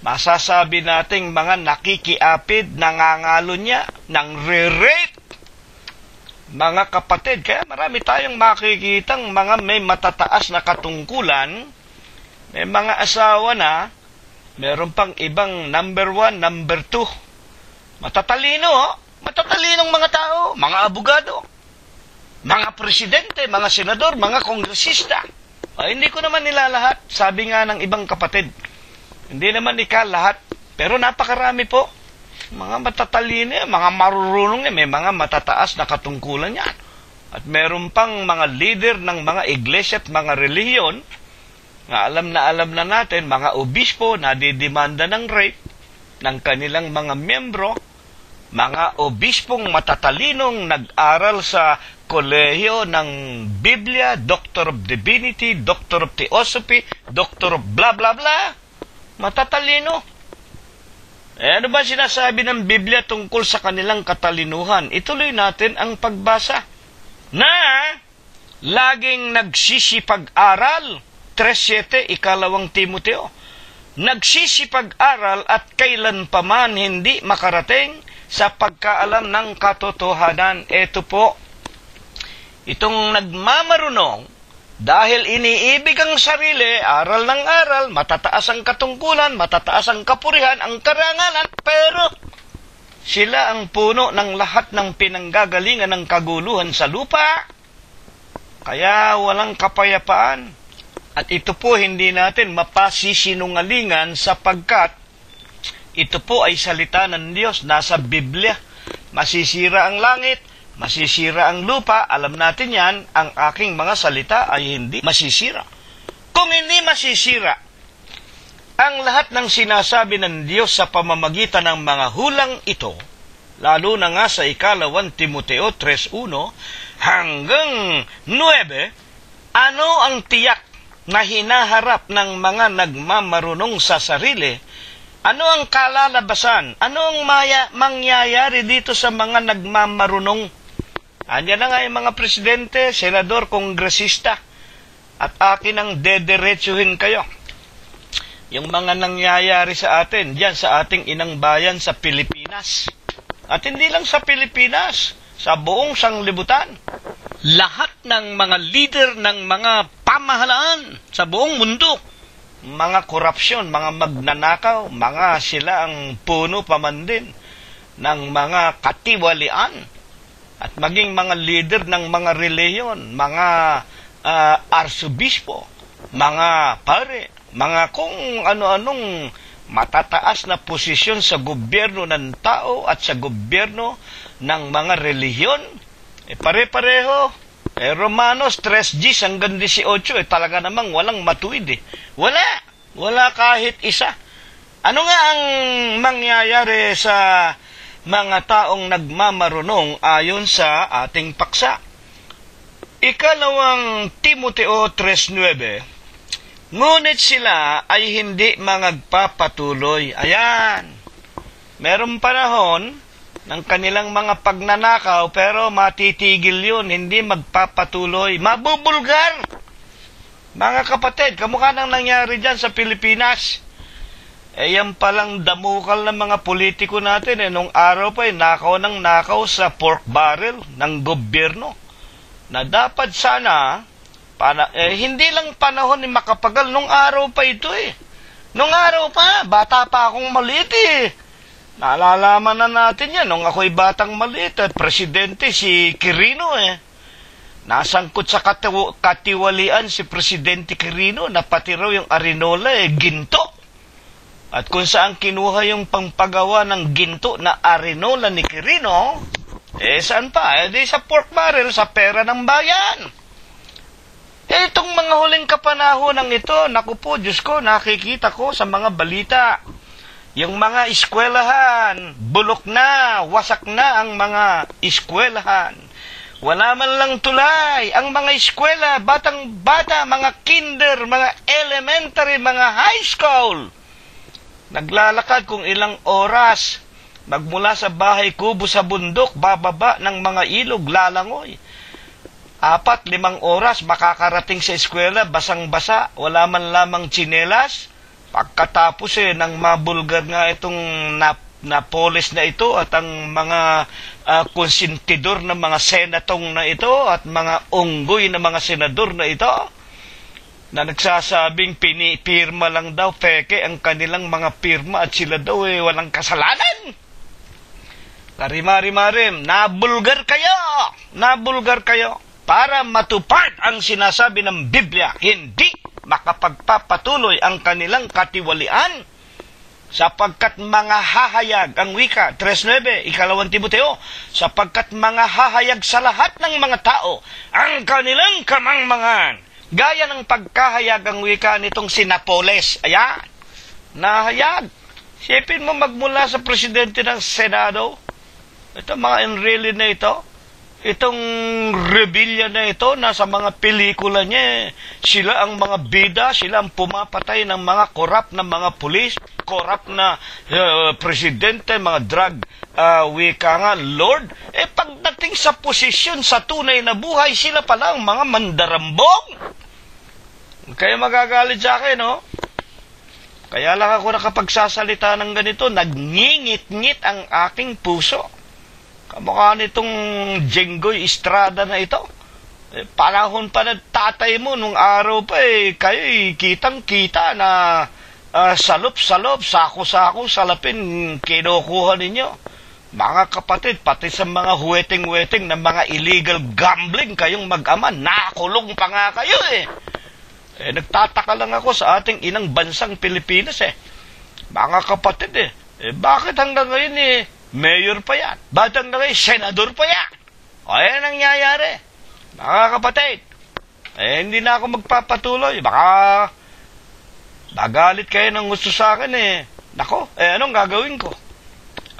masasabi nating mga nakikiapid, nangangalo niya, nang re-rape. Mga kapatid, kaya marami tayong makikitang mga may matataas na katungkulan, may mga asawa na, meron pang ibang number 1, number 2. Matatalinong mga tao, mga abogado, mga presidente, mga senador, mga kongresista. Hindi ko naman nilalahat, sabi nga ng ibang kapatid. Hindi naman lahat, pero napakarami po. Mga matatalino yan, mga marurunong yan, may mga matataas na katungkulan yan. At meron pang mga leader ng mga iglesia at mga relihiyon, nga alam na natin, mga obispo na didemanda ng rape ng kanilang mga miyembro, mga obispong matatalinong nag-aral sa kolehiyo ng Biblia, Doctor of Divinity, Doctor of Theosophy, Doctor of blah blah blah, matatalino. Ano ba sinasabi ng Biblia tungkol sa kanilang katalinuhan? Ituloy natin ang pagbasa. Na laging nagsisipag-aral, 3:7, 2 Timoteo. Nagsisipag-aral at kailan pa man hindi makarating sa pagkaalam ng katotohanan. Ito po, itong nagmamarunong, dahil iniibig ang sarili, aral ng aral, matataas ang katungkulan, matataas ang kapurihan, ang karangalan, pero sila ang puno ng lahat ng pinanggagalingan ng kaguluhan sa lupa. Kaya walang kapayapaan. At ito po hindi natin mapasisinungalingan sapagkat ito po ay salita ng Diyos, nasa Biblia. Masisira ang langit, masisira ang lupa, alam natin yan, ang aking mga salita ay hindi masisira. Kung hindi masisira ang lahat ng sinasabi ng Diyos sa pamamagitan ng mga hulang ito, lalo na nga sa 2 Timoteo 3:1 hanggang 9, ano ang tiyak na hinaharap ng mga nagmamarunong sa sarili? Ano ang kalalabasan? Ano ang mangyayari dito sa mga nagmamarunong? Andiyan na nga yung mga presidente, senador, kongresista. At akin ang dederetsuhin kayo. Yung mga nangyayari sa atin, diyan sa ating inang bayan sa Pilipinas. At hindi lang sa Pilipinas, sa buong sanglibutan. lahat ng mga leader ng mga pamahalaan sa buong mundo. Mga korupsyon, mga magnanakaw, mga sila ang puno pa man din ng mga katiwalian. At maging mga leader ng mga reliyon, mga arsobispo, mga pare, mga kung ano-anong matataas na posisyon sa gobyerno ng tao at sa gobyerno ng mga reliyon. Pare-pareho. Romanos 3:10 hanggang 18, talaga namang walang matuwid eh. Wala kahit isa. Ano nga ang mangyayari sa mga taong nagmamarunong ayon sa ating paksa? Ikalawang Timoteo 3:9, ngunit sila ay hindi magpapatuloy. Ayan. Merong panahon ng kanilang mga pagnanakaw, pero matitigil yun, hindi magpapatuloy. Mabubulgar! Mga kapatid, kamukha nang nangyari dyan sa Pilipinas. Yan palang damukal ng mga politiko natin. Nung araw pa, nakaw sa pork barrel ng gobyerno. Na dapat sana, hindi lang panahon ni makapagal, nung araw pa ito eh. Nung araw pa, bata pa akong maliit eh. Naalalaman na natin yan, nung ako'y batang maliit, presidente si Quirino eh. Nasangkot sa katiwalian si Presidente Quirino, na pati raw yung arinola ginto. At kung saan kinuha yung pangpagawa ng ginto na arinola ni Quirino, saan pa? Di sa pork barrel, sa pera ng bayan. Itong mga huling kapanahon ng ito, naku po, Diyos ko, nakikita ko sa mga balita. Yung mga eskwelahan, bulok na, wasak na ang mga eskwelahan. Wala man lang tulay. Ang mga eskwela, batang-bata, mga kinder, mga elementary, mga high school. Naglalakad kung ilang oras. Magmula sa bahay kubo sa bundok, bababa ng mga ilog, lalangoy. 4-5 oras, makakarating sa eskwela, basang-basa, wala man lamang tsinelas. Pagkatapos ng mabulgar nga itong napolis na ito at ang mga konsentidor ng mga senatong na ito at mga unggoy na mga senador na ito na nagsasabing pinipirma lang daw, peke ang kanilang mga pirma at sila daw walang kasalanan. Karimari-marim, nabulgar kayo para matupad ang sinasabi ng Biblia. Hindi makapagpapatuloy ang kanilang katiwalian sapagkat mga hahayag, ang wika 3:9, ikalawang Timoteo, sapagkat mga hahayag sa lahat ng mga tao ang kanilang kamangmangan, gaya ng pagkahayag, ang wika nitong si Napoles. Ayan, nahayag. Sipin mo magmula sa presidente ng Senado, ito mga Enrile na ito, itong rebellion na ito, nasa mga pelikula niya, sila ang mga bida, sila ang pumapatay ng mga korap na mga pulis, korap na presidente, mga drug, wika nga, Lord. Pagdating sa posisyon, sa tunay na buhay, sila pala ang mga mandarambong. Kaya magagalit sa akin, no? Kaya lang ako nakapagsasalita ng ganito, nagngingit-ngit ang aking puso. Kamukha nitong Jenggoy Estrada na ito. Panahon pa ng tatay mo, nung araw pa kayo kitang-kita na salop-salop, sako-sako, salapin, kinukuha ninyo. Mga kapatid, pati sa mga huweting-huweting na mga illegal gambling, kayong mag-ama, nakulong pa nga kayo nagtataka lang ako sa ating inang bansang Pilipinas Mga kapatid bakit hanggang ngayon mayor pa yan. Batang na senador pa yan. Ayan ang nangyayari. Mga kapatid, hindi na ako magpapatuloy. Baka magalit kayo ng gusto sa akin Nako, anong gagawin ko?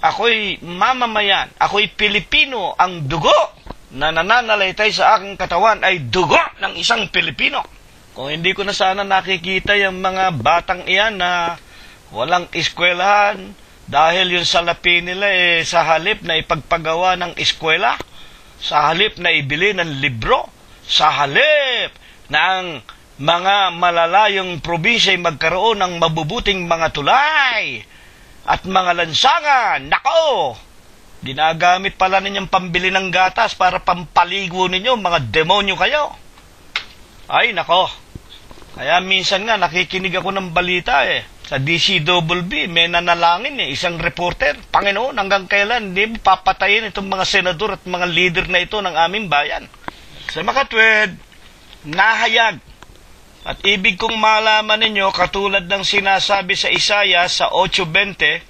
Ako'y mamamayan. Ako'y Pilipino. Ang dugo na nananalaytay sa aking katawan ay dugo ng isang Pilipino. Kung hindi ko na sana nakikita yung mga batang iyan na walang eskwelahan, dahil yung salapi nila sa halip na ipagpagawa ng eskwela, sa halip na ibili ng libro, sa halip na ang mga malalayong probinsya ay magkaroon ng mabubuting mga tulay at mga lansangan. Nako! Ginagamit pala ninyong pambili ng gatas para pampaligo ninyo, mga demonyo kayo. Ay, nako. Kaya minsan nga, nakikinig ako ng balita Sa DCWB, may nanalangin isang reporter. Panginoon, hanggang kailan hindi mo papatayin itong mga senador at mga leader na ito ng aming bayan? Sa makatwid, nahayag. At ibig kong malaman ninyo, katulad ng sinasabi sa Isaiah sa 8:20,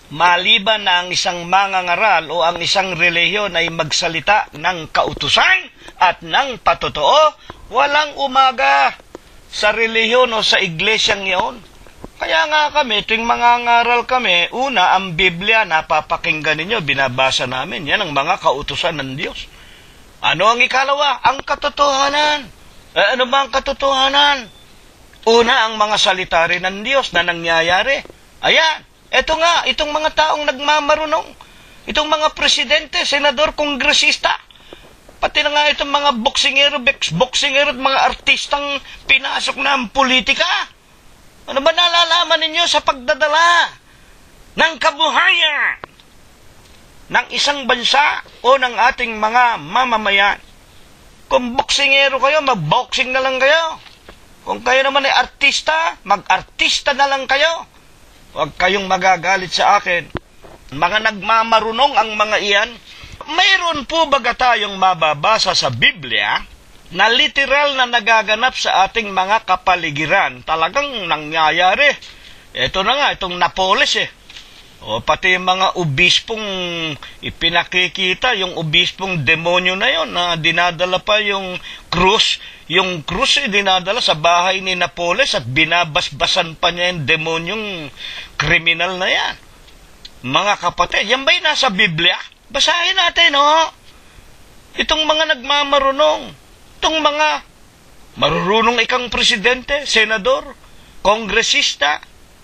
maliban na ang isang mangangaral o ang isang relihiyon ay magsalita ng kautusan at ng patotoo, walang umaga sa relihiyon o sa iglesyang iyon. Kaya nga kami, tuwing mangangaral kami, una, ang Biblia, napapakinggan ninyo, binabasa namin. Yan ang mga kautusan ng Diyos. Ano ang ikalawa? Ang katotohanan. Ano ba ang katotohanan? Una, ang mga salita rin ng Diyos na nangyayari. Ayan, eto nga, itong mga taong nagmamarunong, itong mga presidente, senador, kongresista, pati na nga itong mga boksingero at mga artistang pinasok na ang politika. Ano ba nalalaman ninyo sa pagdadala ng kabuhayan ng isang bansa o ng ating mga mamamayan? Kung boksingero kayo, mag-boxing na lang kayo. Kung kayo naman ay artista, mag-artista na lang kayo. Huwag kayong magagalit sa akin. Mga nagmamarunong ang mga iyan. Mayroon po baga tayong mababasa sa Biblia na literal na nagaganap sa ating mga kapaligiran? Talagang nangyayari. Ito na nga, itong Napoles O pati yung mga obispong ipinakikita, yung obispong demonyo na yon na dinadala pa yung krus. Yung krus dinadala sa bahay ni Napoles at binabasbasan pa niya yung demonyong kriminal na yan. Mga kapatid, yan ba'y nasa Biblia? Basahin natin, Itong mga nagmamarunong, itong mga marurunong ikang presidente, senador, kongresista,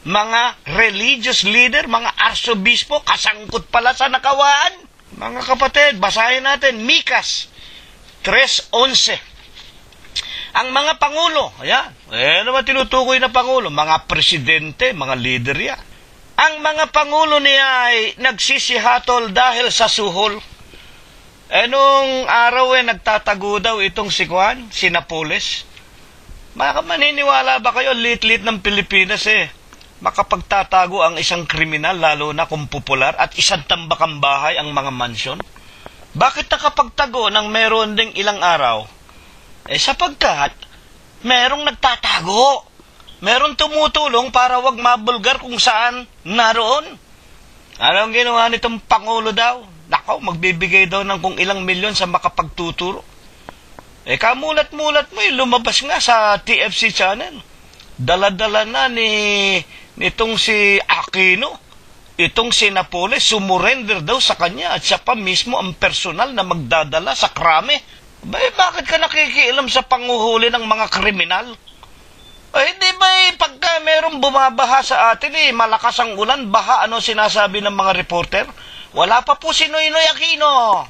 mga religious leader, mga arsobispo, kasangkot pala sa nakawaan. Mga kapatid, basahin natin, Mikas 3:11. Ang mga pangulo, ayan, naman tinutukoy na pangulo, mga presidente, mga leader yan. Ang mga pangulo niya ay nagsisihatol dahil sa suhol. Nung araw nagtatago daw itong si Juan, si Napoles. Maniniwala ba kayo, lit-lit ng Pilipinas makapagtatago ang isang kriminal, lalo na kung popular, at isang tambakang bahay ang mga mansyon? Bakit nakapagtago nang meron ding ilang araw? Sapagkat merong nagtatago. Merong tumutulong para wag mabulgar kung saan naroon. Ano ang ginawa nitong Pangulo daw? Nako, magbibigay daw ng kung ilang milyon sa makapagtuturo. Kamulat-mulat mo, lumabas nga sa TFC channel. Dala-dala na nitong si Aquino, itong si Napoles, sumurrender daw sa kanya at siya pa mismo ang personal na magdadala sa krame. Bakit ka nakikialam sa panguhuli ng mga kriminal? Hindi ba pagka merong bumabaha sa atin malakas ang ulan, baha, ano sinasabi ng mga reporter? Wala pa po si Noynoy Aquino.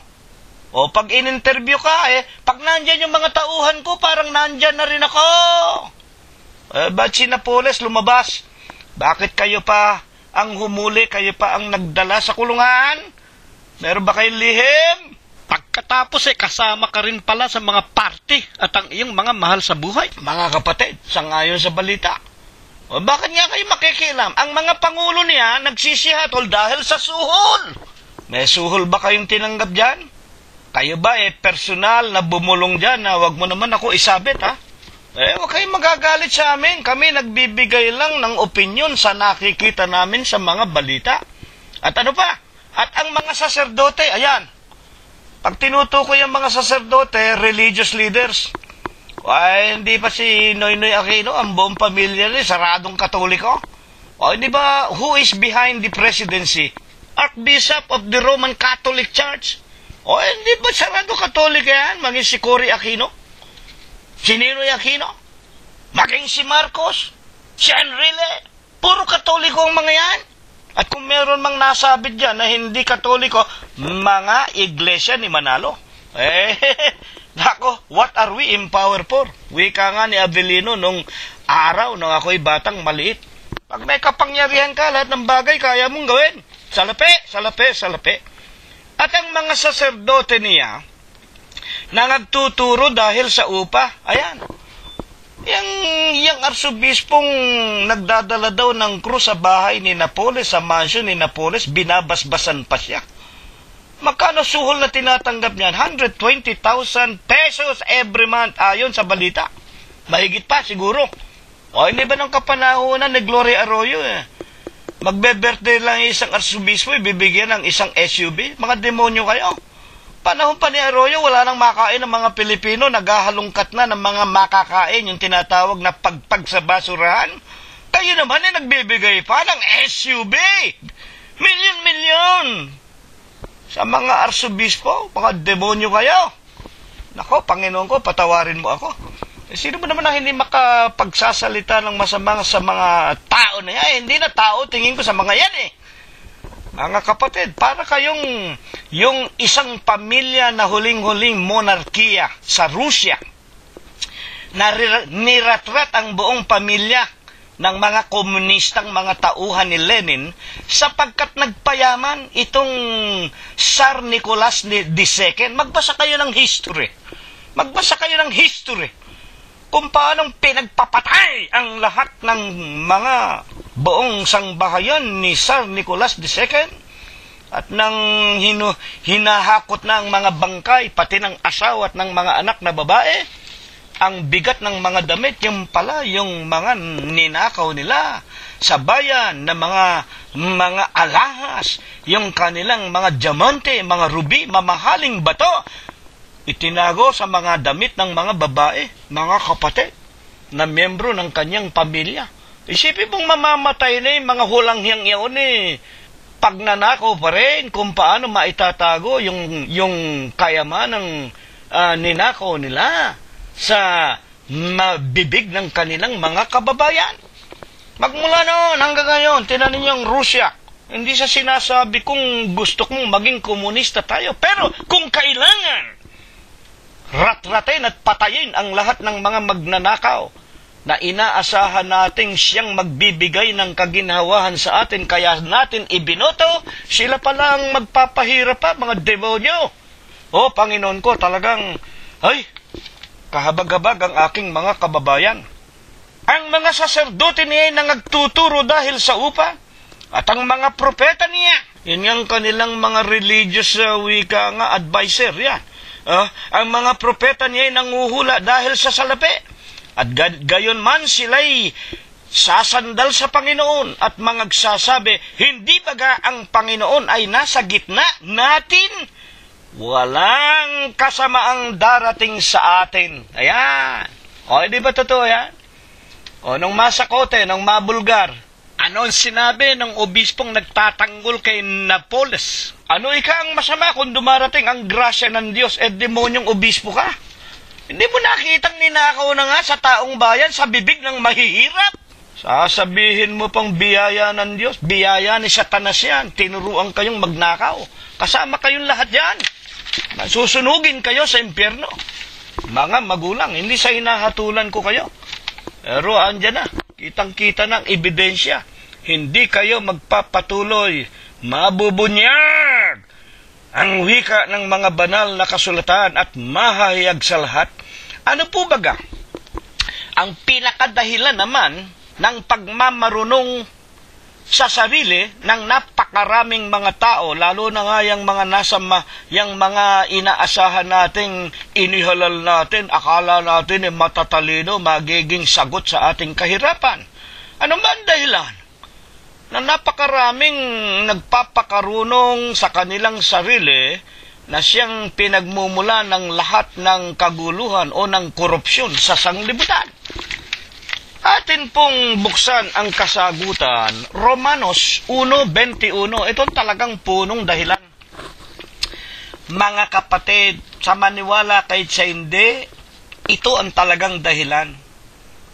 O pag in-interview ka, pag nandyan yung mga tauhan ko, parang nandyan na rin ako. Ba't si Napoles lumabas? Bakit kayo pa ang humuli, kayo pa ang nagdala sa kulungan? Meron ba kayong lihim? Pagkatapos kasama ka rin pala sa mga party at ang iyong mga mahal sa buhay. Mga kapatid, sangayon sa balita. O bakit nga kayo makikialam? Ang mga pangulo niya nagsisihatol dahil sa suhol. May suhol ba kayong tinanggap dyan? Kayo ba personal na bumulong dyan na wag mo naman ako isabit, ha? Huwag kayong magagalit sa amin. Kami nagbibigay lang ng opinyon sa nakikita namin sa mga balita. At ano pa? At ang mga saserdote, ayan. Pag tinutukoy ang mga saserdote, religious leaders, hindi pa si Noynoy Aquino, ang buong pamilya saradong Katoliko? Hindi ba, who is behind the presidency? Archbishop of the Roman Catholic Church? Hindi ba sarado Katoliko yan? Maging si Cory Aquino? Si Ninoy Aquino? Maging si Marcos? Si Enrile? Puro Katoliko ang mga yan. At kung meron mang nasabit dyan na hindi Katoliko, mga iglesia ni Manalo. Nako, what are we in power for? Wika nga ni Avelino nung araw nung ako'y batang maliit. Pag may kapangyarihan ka, lahat ng bagay kaya mong gawin. Salapi, salapi, salapi. At ang mga saserdote niya, na nagtuturo dahil sa upa, ayan, yung arsobispong nagdadala daw ng krus sa bahay ni Napoles, sa mansion ni Napoles, binabasbasan pa siya. Magkano suhol na tinatanggap niyan? 120,000 pesos every month ayon sa balita. Mahigit pa siguro. O hindi ba ng kapanahonan ni Gloria Arroyo magbe-birthday lang isang arsobispo, bibigyan ng isang SUV? Mga demonyo kayo. Panahon pa ni Arroyo, wala nang makain ng mga Pilipino, naghahalongkat na ng mga makakain, yung tinatawag na pagpag sa basurahan. Kayo naman nagbibigay pa ng SUV. Milyon-milyon. Sa mga arsobispo, mga demonyo kayo. Nako, Panginoon ko, patawarin mo ako. Sino ba naman ang hindi makapagsasalita ng masama sa mga tao na yan? Hindi na tao, tingin ko sa mga yan Mga kapatid, para kayong yung isang pamilya na huling-huling monarkiya sa Rusya, niratrat ang buong pamilya ng mga komunistang mga tauhan ni Lenin sapagkat nagpayaman itong Tsar Nicholas II. Magbasa kayo ng history. Magbasa kayo ng history kung paanong pinagpapatay ang lahat ng mga buong sangbahayan ni Tsar Nicholas II at nang hinahakot na ang mga bangkay, pati ng asawa at ng mga anak na babae, ang bigat ng mga damit, yung pala yung mga ninakaw nila sa bayan na mga alahas, yung kanilang mga diamante, mga ruby, mamahaling bato, itinago sa mga damit ng mga babae, mga kapatid, na miyembro ng kanyang pamilya. Isipin mong mamamatay na yung mga hulanghiyang yun pagnanakaw pa rin kung paano maitatago yung kayamanang ninakaw nila sa mabibig ng kanilang mga kababayan. Magmula noon hanggang ngayon, tinan ninyo ang Rusya. Hindi sa sinasabi kung gusto kong maging komunista tayo, pero kung kailangan ratratin at patayin ang lahat ng mga magnanakaw na inaasahan nating siyang magbibigay ng kaginhawahan sa atin, kaya natin ibinoto, sila palang magpapahirap pa, mga demonyo. O Panginoon ko, talagang, kahabag-habag ang aking mga kababayan. Ang mga saserdote niya na nagtuturo dahil sa upa, at ang mga propeta niya, yun ang kanilang mga religious wika nga advisor, yan. Ang mga propeta niya ay nanguhula dahil sa salapi. At gayon man sila'y sasandal sa Panginoon at mangagsasabi, hindi baga ang Panginoon ay nasa gitna natin? Walang kasamaang darating sa atin. Ayan. Di ba totoo yan? Nung masakote, nung mabulgar, ano ang sinabi ng obispong nagtatanggol kay Napoles? Ano ang masama kung dumarating ang grasya ng Diyos, demonyong obispo ka? Hindi mo nakitang ninakaw na nga sa taong bayan sa bibig ng mahihirap? Sasabihin mo pang biyaya ng Diyos, biyaya ni Satanas yan, tinuruan kayong magnakaw. Kasama kayong lahat yan. Susunugin kayo sa impyerno. Mga magulang, hindi sa hinahatulan ko kayo. Pero andyan na, kitang-kita ng ebidensya. Hindi kayo magpapatuloy, mabubunyag ang wika ng mga banal na kasulatan at mahahayag sa lahat. Ano po baga? Ang pinakadahilan naman ng pagmamarunong sa sarili ng napakaraming mga tao, lalo na nga yung mga yung mga inaasahan nating inihalal natin, akala natin matatalino, magiging sagot sa ating kahirapan. Ano ba ang dahilan? Na napakaraming nagpapakarunong sa kanilang sarili na siyang pinagmumula ng lahat ng kaguluhan o ng korupsyon sa sanglibutan. Atin pong buksan ang kasagutan, Romanos 1:21. Ito talagang punong dahilan. Mga kapatid, sa maniwala kahit sa hindi, ito ang talagang dahilan.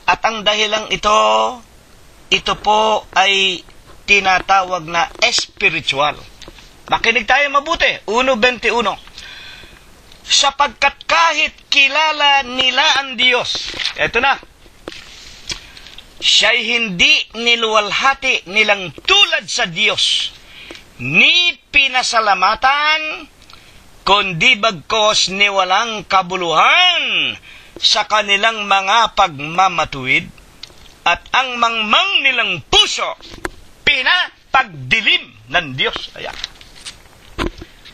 At ang dahilang ito po ay tinatawag na spiritual. Makinig tayo mabuti. 1:21. Sapagkat kahit kilala nila ang Diyos, eto na, siya'y hindi niluwalhati nilang tulad sa Diyos, ni pinasalamatan, kundi bagkos ni walang kabuluhan sa kanilang mga pagmamatuwid, at ang mangmang nilang puso pinapagdilim ng Diyos. Ayan.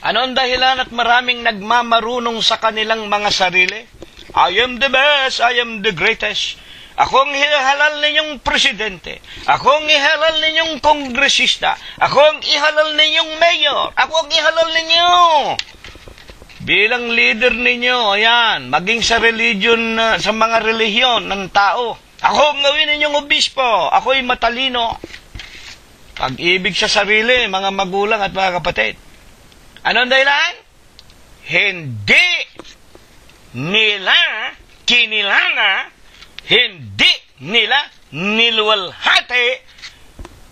Ano ang dahilan at maraming nagmamarunong sa kanilang mga sarili? I am the best, I am the greatest. Ako ang ihalal ninyong presidente. Ako ang ihalal ninyong kongresista. Ako ang ihalal ninyong mayor. Ako ang ihalal ninyo. Bilang leader ninyo, ayan, maging sa religion, sa mga relihiyon ng tao. Ako ang gawin ninyong obispo. Ako'y matalino. Pag-ibig sa sarili, mga magulang at mga kapatid. Anong dahilan? Hindi nila kinilala, hindi nila niluwalhati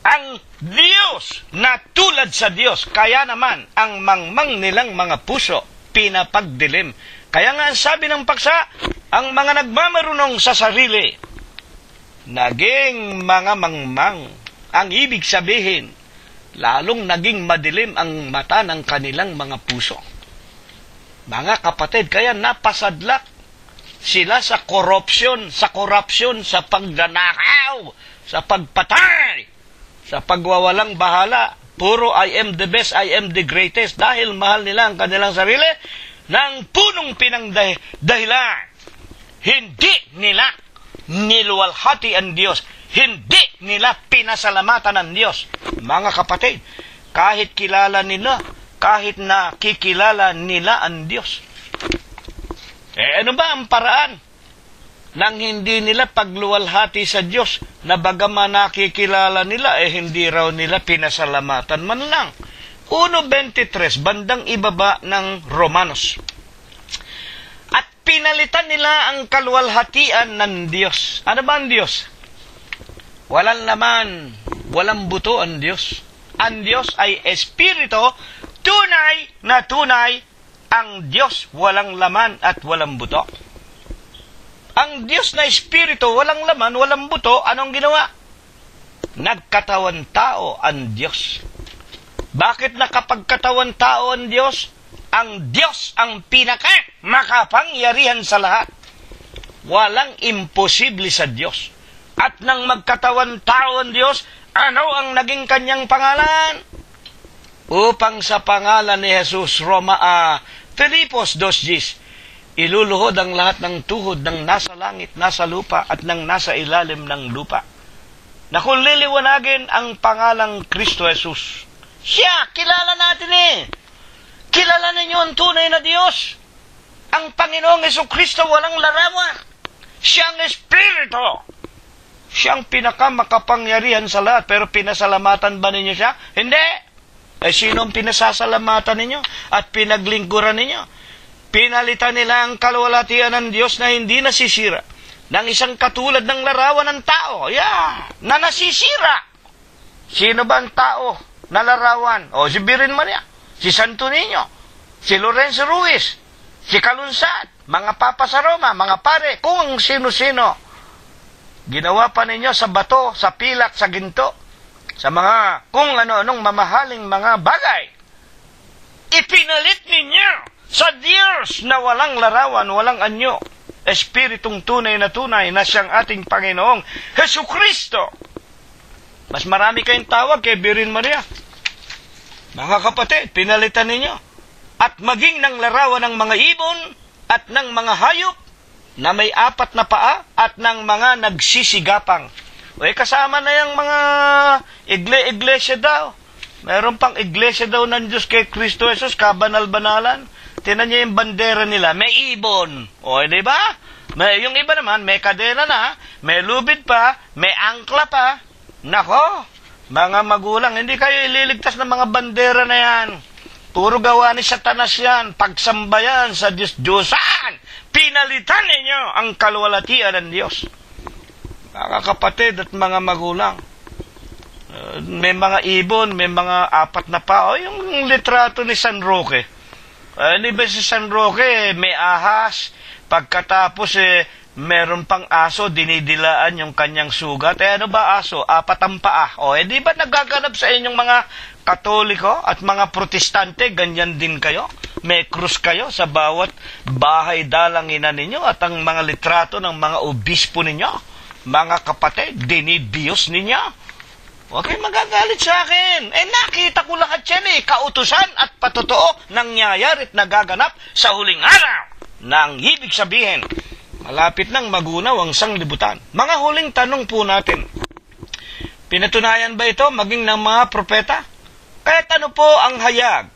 ang Diyos na tulad sa Diyos. Kaya naman, ang mangmang nilang mga puso pinapagdilim. Kaya nga sabi ng paksa, ang mga nagmamarunong sa sarili, naging mga mangmang. Ang ibig sabihin, lalong naging madilim ang mata ng kanilang mga puso. Mga kapatid, kaya napasadlak sila sa korupsyon, sa pagnanakaw, sa pagpatay, sa pagwawalang bahala. Puro I am the best, I am the greatest, dahil mahal nila ang kanilang sarili ng punong pinangdahilan. Hindi nila niluwalhati ang Diyos. Hindi nila pinasalamatan ang Diyos. Mga kapatid, kahit kilala nila, kahit nakikilala nila ang Diyos. Ano ba ang paraan nang hindi nila pagluwalhati sa Diyos, na bagaman nakikilala nila, hindi raw nila pinasalamatan man lang? 1:23, bandang ibaba ng Romanos. At pinalitan nila ang kaluwalhatian ng Diyos. Ano ba ang Diyos? Walang laman, walang buto ang Diyos. Ang Diyos ay espiritu, tunay na tunay ang Diyos, walang laman at walang buto. Ang Diyos na espiritu, walang laman, walang buto, anong ginawa? Nagkatawan tao ang Diyos. Bakit nakapagkatawan tao ang Diyos? Ang Diyos ang pinaka-makapangyarihan sa lahat. Walang imposible sa Diyos. At nang magkatawan tao ang Diyos, ano ang naging kanyang pangalan? Upang sa pangalan ni Jesus, Filipos 2:10, iluluhod ang lahat ng tuhod ng nasa langit, nasa lupa, at ng nasa ilalim ng lupa. Na kung liliwanagin ang pangalang Kristo Jesus, siya, kilala natin Kilala ninyo ang tunay na Diyos. Ang Panginoong Jesucristo walang larawan. Siyang Espiritu. Siyang pinakamakapangyarihan sa lahat, pero pinasalamatan ba ninyo siya? Hindi. Sino ang pinasasalamatan ninyo at pinaglingkuran ninyo? Pinalitan nila ang kaluwalhatian ng Diyos na hindi nasisira ng isang katulad ng larawan ng tao. Na nasisira. Sino ba ang tao na larawan? Si Birin Maria, si Santo Niño, si Lorenzo Ruiz, si Kalunsad, mga papa sa Roma, mga pare, kung sino-sino. Ginawa pa ninyo sa bato, sa pilak, sa ginto, sa mga kung ano-anong mamahaling mga bagay. Ipinalit ninyo sa Diyos na walang larawan, walang anyo, Espiritong tunay na siyang ating Panginoong Jesucristo. Mas marami kayong tawag kay Birin Maria. Mga kapatid, pinalitan ninyo. At maging ng larawan ng mga ibon at ng mga hayop na may 4 na paa at ng mga nagsisigapang. Kasama na yung mga iglesia daw. Meron pang iglesia daw ng Diyos kay Kristo Jesus, kabanal-banalan. Tinan niyo yung bandera nila, may ibon. Di ba? Yung iba naman, may kadena na, may lubid pa, may angkla pa. Nako, mga magulang, hindi kayo ililigtas ng mga bandera na yan. Puro gawa ni Satanas yan, pagsambayan sa Diyos-Diyosan. Pinalitan ninyo ang kaluwalhatian ng Diyos. Mga kapatid at mga magulang, may mga ibon, may mga 4 na paa. Yung litrato ni San Roque. Di ba si San Roque, may ahas, pagkatapos meron pang aso, dinidilaan yung kanyang sugat. Ano ba aso? 4 ang paa. Di ba nagaganap sa inyong mga Katoliko at mga Protestante, ganyan din kayo? May krus kayo sa bawat bahay dalanginan ninyo at ang mga litrato ng mga obispo ninyo. Mga kapatid, dinidiyos ninyo. Huwag kayong magagalit sa akin. Nakita ko lahat yan kautusan at patotoo nangyayari at nagaganap sa huling araw. Nang ibig sabihin, malapit nang magunaw ang sanglibutan. Mga huling tanong po natin. Pinatunayan ba ito maging ng mga propeta? Kahit ano po ang hayag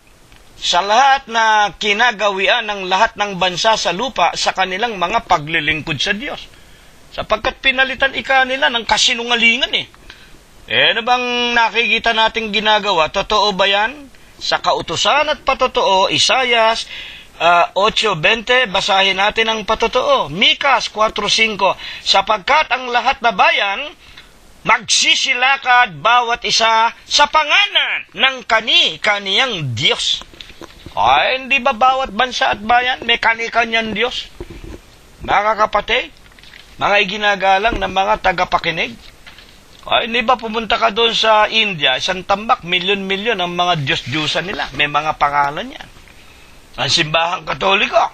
sa lahat na kinagawian ng lahat ng bansa sa lupa sa kanilang mga paglilingkod sa Diyos. Sapagkat pinalitan nila ng kasinungalingan ano bang nakikita nating ginagawa? Totoo ba yan? Sa kautusan at patotoo, Isayas 8:20, basahin natin ang patotoo. Mikas 4:5, sapagkat ang lahat na bayan magsisilakad bawat isa sa pangalan ng kani-kaniyang Diyos. Hindi ba bawat bansa at bayan may kani-kaniyang Diyos? Mga kapatid, mga iginagalang ng mga tagapakinig, hindi ba pumunta ka doon sa India, isang tambak, milyon-milyon ang mga Diyos-Diyusan nila. May mga pangalan yan. Ang simbahang Katoliko,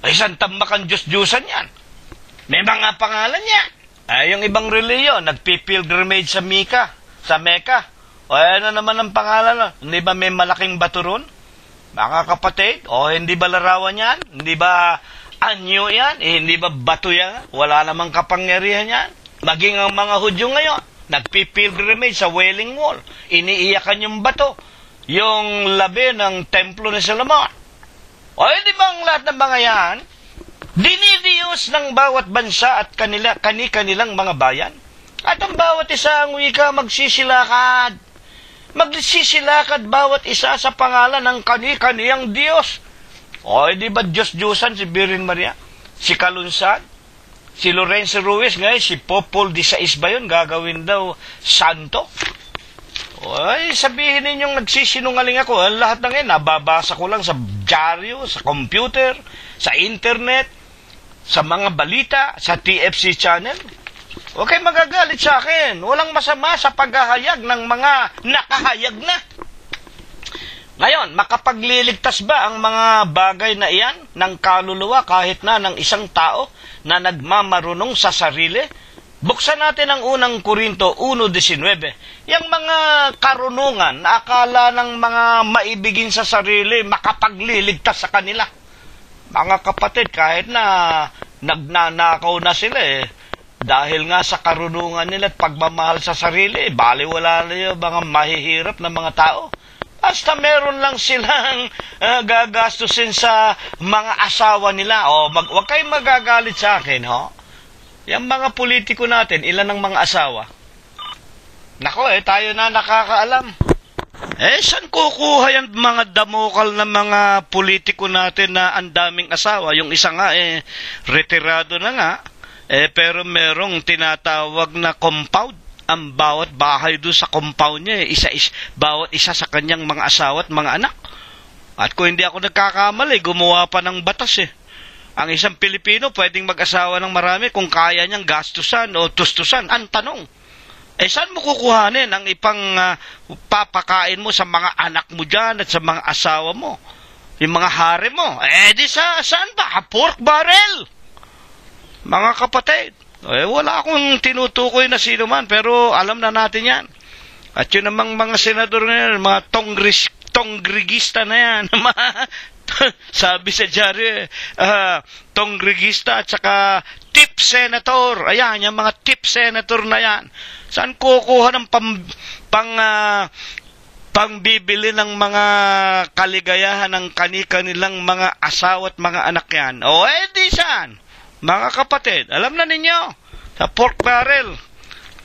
isang tambak ang Diyos-Diyusan yan. May mga pangalan yan. Yung ibang reliyon, nagpipilgrimage sa Mecca. Ano naman ang pangalan? Hindi ba may malaking bato ron? Mga kapatid, hindi ba larawan yan? Hindi ba anyo yan? Hindi ba bato yan? Wala namang kapangyarihan yan. Maging ang mga Hudyo ngayon, nagpipilgrimage sa Wailing Wall. Iniiyakan yung bato. Yung labi ng templo ni Solomon. Di ba ang lahat ng mga yan? Dinidiyos ng bawat bansa at kanilang mga bayan. At ang bawat isa ang wika magsisilakad. Magsisilakad bawat isa sa pangalan ng kani-kaniyang Diyos. Di ba Diyos-Diyusan si Virgen Maria? Si Kalunsad? Si Lorenzo Ruiz ngayon, si Popol XVI ba yun? Gagawin daw santo? Sabihin ninyong nagsisinungaling ako. Lahat ng yan, nababasa ko lang sa dyaryo, sa computer, sa internet, sa mga balita, sa TFC channel. Huwag kayong magagalit sa akin. Walang masama sa paghahayag ng mga nakahayag na. Ngayon, makapagliligtas ba ang mga bagay na iyan ng kaluluwa kahit na ng isang tao na nagmamarunong sa sarili? Buksan natin ang unang Korinto 1:19. Yang mga karunungan na akala ng mga maibigin sa sarili, makapagliligtas sa kanila. Mga kapatid, kahit na nagnanakaw na sila dahil nga sa karunungan nila at pagmamahal sa sarili, baliwala na yung mga mahihirap na mga tao. Basta meron lang silang gagastusin sa mga asawa nila. Huwag kayong magagalit sa akin, Yung mga politiko natin, ilan ang mga asawa? Nako, tayo na nakakaalam. Saan kukuha yung mga damokal na mga politiko natin na ang daming asawa? Yung isa nga, retirado na nga, pero merong tinatawag na compound. Ang bawat bahay doon sa compound niya, bawat isa sa kanyang mga asawa at mga anak. At kung hindi ako nagkakamali, gumawa pa ng batas Ang isang Pilipino pwedeng mag-asawa ng marami kung kaya niyang gastusan o tustusan. Ang tanong, saan mo kukuhanin ang ipang papakain mo sa mga anak mo dyan at sa mga asawa mo? Yung mga harem mo? Saan ba? Pork barrel! Mga kapatid, wala akong tinutukoy na sino man, pero alam na natin yan. At yun namang mga senador na yan, mga tongrigista na yan, sabi sa dyaryo, tongrigista at saka tip senator. Ayan, yung mga tip senator na yan. Saan kukuha ng pangbibili ng mga kaligayahan ng kanilang mga asawa at mga anak yan? Di saan? Mga kapatid, alam na ninyo, sa pork barrel.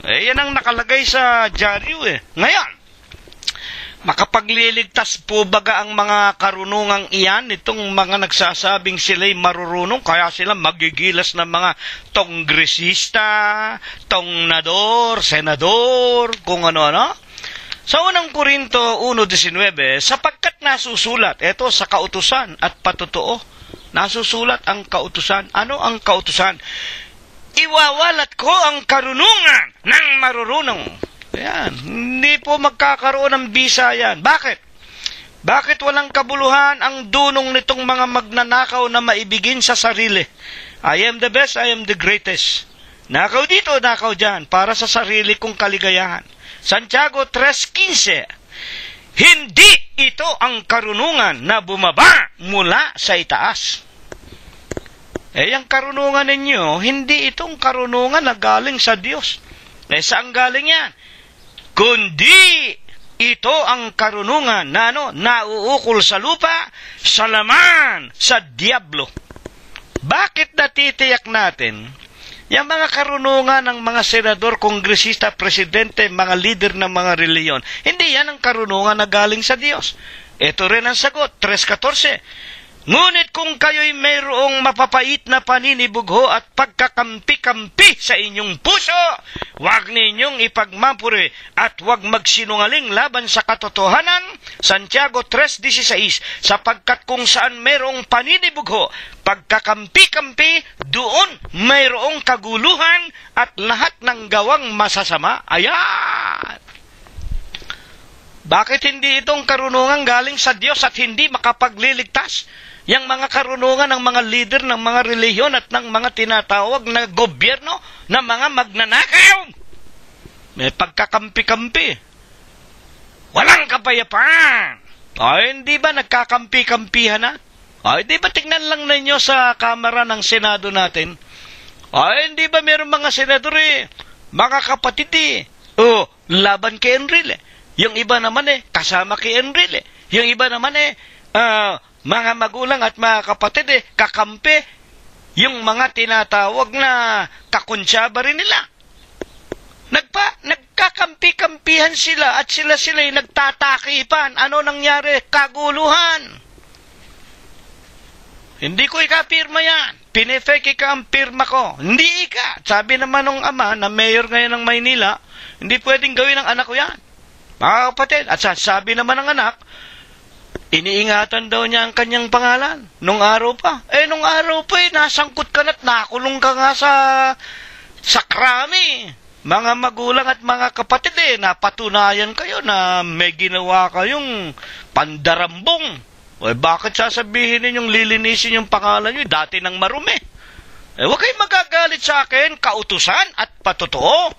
Yan ang nakalagay sa dyaryo Ngayon, makapagliligtas po baga ang mga karunungang iyan, itong mga nagsasabing sila'y marurunong, kaya sila magigilas ng mga tongresista, tongnador, senador, kung ano-ano? Sa unang Korinto 1:19, sapagkat nasusulat, ito sa kautusan at patotoo, nasusulat ang kautusan. Ano ang kautusan? Iwawalat ko ang karunungan ng marurunong. Yan. Hindi po magkakaroon ng bisa yan. Bakit? Bakit walang kabuluhan ang dunong nitong mga magnanakaw na maibigin sa sarili? I am the best, I am the greatest. Nakaw dito, nakaw dyan, para sa sarili kong kaligayahan. Santiago 3:15. Hindi ito ang karunungan na bumaba mula sa itaas. Ang karunungan ninyo, hindi itong karunungan na galing sa Diyos. Saan galing yan? Kundi ito ang karunungan na nauukol sa lupa, sa laman, sa diablo. Bakit natitiyak natin yung mga karunungan ng mga senador, kongresista, presidente, mga leader ng mga reliyon? Hindi yan ang karunungan na galing sa Diyos. Ito rin ang sagot, 3:14. Ngunit kung kayo'y mayroong mapapait na paninibugho at pagkakampi-kampi sa inyong puso, huwag ninyong ipagmapuri at huwag magsinungaling laban sa katotohanan. Santiago 3:16, sapagkat kung saan mayroong paninibugho, pagkakampi-kampi, doon mayroong kaguluhan at lahat ng gawang masasama. Ayan! Bakit hindi itong karunungan galing sa Diyos at hindi makapagliligtas? Yang mga karunungan ng mga leader ng mga relihiyon at ng mga tinatawag na gobyerno na mga magnanakaw. May pagkakampi-kampi. Walang kapayapaan. Hindi ba nagkakampi-kampihan na? Hindi ba tignan lang ninyo sa kamera ng Senado natin? Hindi ba meron mga senador mga kapatid laban kay Enrile. Yung iba naman kasama kay Enrile. Yung iba naman mga magulang at mga kapatid kakampi yung mga tinatawag na kakunsyaba rin nila. Nagkakampi-kampihan sila at sila'y nagtatakipan. Ano nangyari? Kaguluhan. Hindi ko ikapirma yan. Pinefake ka ang pirma ko. Hindi ika. Sabi naman ng ama na mayor ngayon ng Maynila, hindi pwedeng gawin ng anak ko yan. Mga kapatid, at sabi naman ng anak, iniingatan daw niya ang kanyang pangalan. Nung araw pa. Nung araw pa nasangkot ka na't nakulong ka nga sa krami. Mga magulang at mga kapatid napatunayan kayo na may ginawa kayong pandarambong. Bakit sasabihin ninyong lilinisin yung pangalan nyo? Dati nang marumi. Huwag kayong magagalit sa akin, kautusan at patotoo.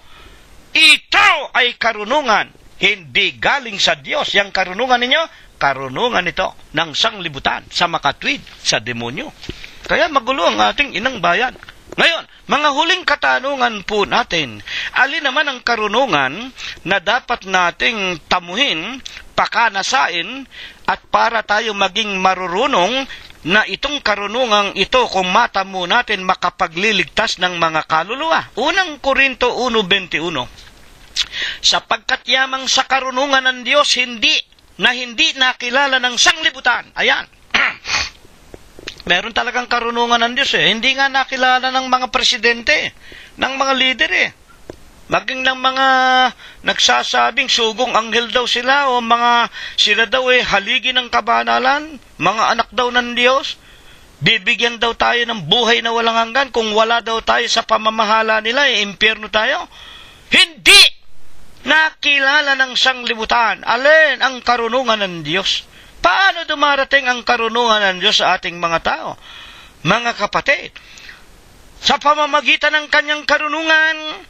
Ito ay karunungan, hindi galing sa Diyos. Yang karunungan ninyo, karunungan ito ng sanglibutan sa makatwid sa demonyo. Kaya magulo ang ating inang bayan. Ngayon, mga huling katanungan po natin, alin naman ang karunungan na dapat nating tamuhin, pakanasain, at para tayo maging marurunong na itong karunungang ito kung matamo natin makapagliligtas ng mga kaluluwa. Unang Korinto 1:21. Sapagkat yamang sa karunungan ng Diyos hindi nakilala ng sanglibutan. Ayan. Meron talagang karunungan ng Diyos Hindi nga nakilala ng mga presidente, ng mga lider Maging ng mga nagsasabing sugong anghel daw sila o mga sila daw haligi ng kabanalan, mga anak daw ng Diyos. Bibigyan daw tayo ng buhay na walang hanggan. Kung wala daw tayo sa pamamahala nila, impyerno tayo. Hindi nakilala ng sanglibutan. Alin ang karunungan ng Diyos? Paano dumarating ang karunungan ng Diyos sa ating mga tao? Mga kapatid, sa pamamagitan ng kanyang karunungan,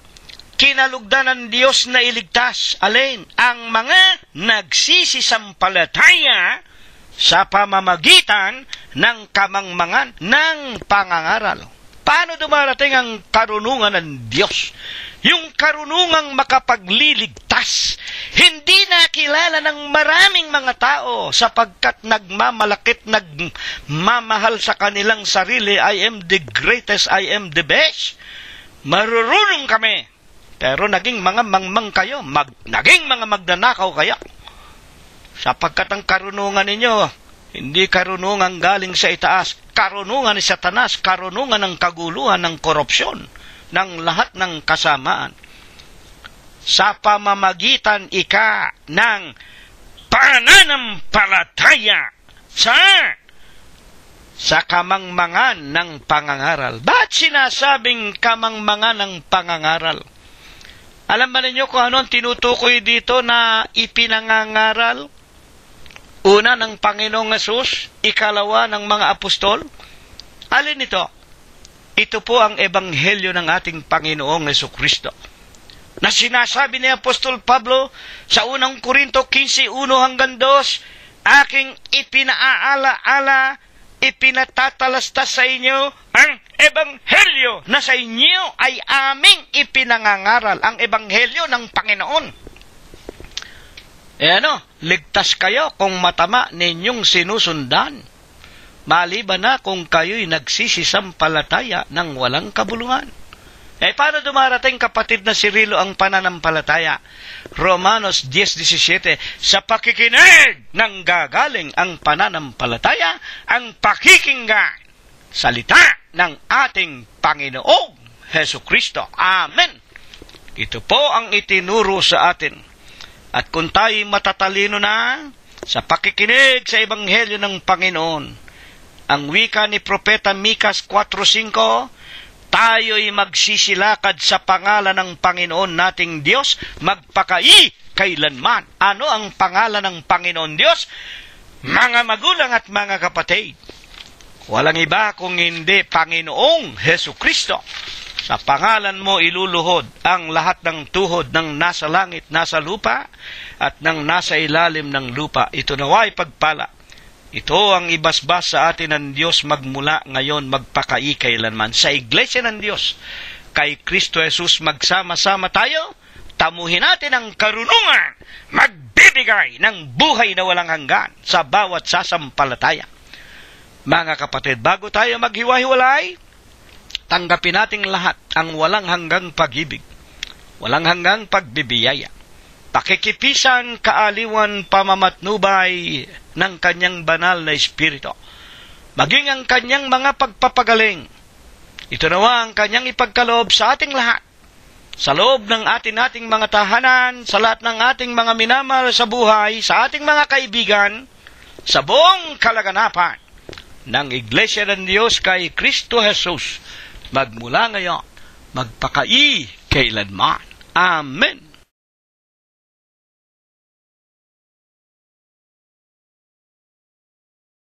kinalugdan ng Diyos na iligtas. Alin? Ang mga nagsisisampalataya sa pamamagitan ng kamangmangan ng pangangaral. Paano dumarating ang karunungan ng Diyos? Yung karunungang makapagliligtas, hindi nakilala ng maraming mga tao sapagkat nagmamalakit, nagmamahal sa kanilang sarili. I am the greatest, I am the best. Marurunong kami. Pero naging mga mangmang kayo, naging mga magnanakaw kayo. Sapagkat ang karunungan ninyo, hindi karunungan galing sa itaas, karunungan ni Satanas, karunungan ng kaguluhan, ng korupsyon, ng lahat ng kasamaan. Sa pamamagitan ng pananampalataya sa kamangmangan ng pangangaral. Ba't sinasabing kamangmangan ng pangangaral? Alam ba ninyo kung ano ang tinutukoy dito na ipinangangaral? Una ng Panginoong Hesus, ikalawa ng mga apostol. Alin ito? Ito po ang ebanghelyo ng ating Panginoong Hesukristo, na sinasabi ni Apostol Pablo sa unang Korinto 15:1-2, aking ipinaaala-ala, ipinatatalastas sa inyo ang ebanghelyo na sa inyo ay aming ipinangangaral, ang ebanghelyo ng Panginoon. Ligtas kayo kung matama ninyong sinusundan, maliban na kung kayo'y nagsisisampalataya ng walang kabuluhan. Paano dumarating, kapatid na Cirilo, ang pananampalataya? Romanos 10:17, sa pakikinig ng gagaling ang pananampalataya, ang pakikinggan salita ng ating Panginoong Hesukristo. Amen. Ito po ang itinuro sa atin. At kung tayo matatalino na sa pakikinig sa ebanghelyo ng Panginoon, ang wika ni Propeta Mikas 4:5, tayo'y magsisilakad sa pangalan ng Panginoon nating Diyos, magpakai kailanman. Ano ang pangalan ng Panginoon Diyos? Mga magulang at mga kapatid, walang iba kung hindi Panginoong Hesukristo. Sa pangalan mo iluluhod ang lahat ng tuhod ng nasa langit, nasa lupa, at ng nasa ilalim ng lupa. Ito nawa'y pagpala. Ito ang ibasbas sa atin ng Diyos magmula ngayon, magpakai kailanman. Sa Iglesia ng Diyos, kay Kristo Jesus, magsama-sama tayo, tamuhin natin ang karunungan, magbibigay ng buhay na walang hanggan sa bawat sasampalataya. Mga kapatid, bago tayo maghiwa-hiwalay, tanggapin nating lahat ang walang hanggang pag-ibig, walang hanggang pagbibiyaya, pakikipisan, kaaliwan, pamamatnubay ng kanyang banal na Espiritu, maging ang kanyang mga pagpapagaling. Ito nawa ang kanyang ipagkaloob sa ating lahat, sa loob ng ating mga tahanan, sa lahat ng ating mga minamahal sa buhay, sa ating mga kaibigan, sa buong kalaganapan ng Iglesia ng Diyos kay Kristo Jesus, magmula ngayon, magpakai kailanman. Amen.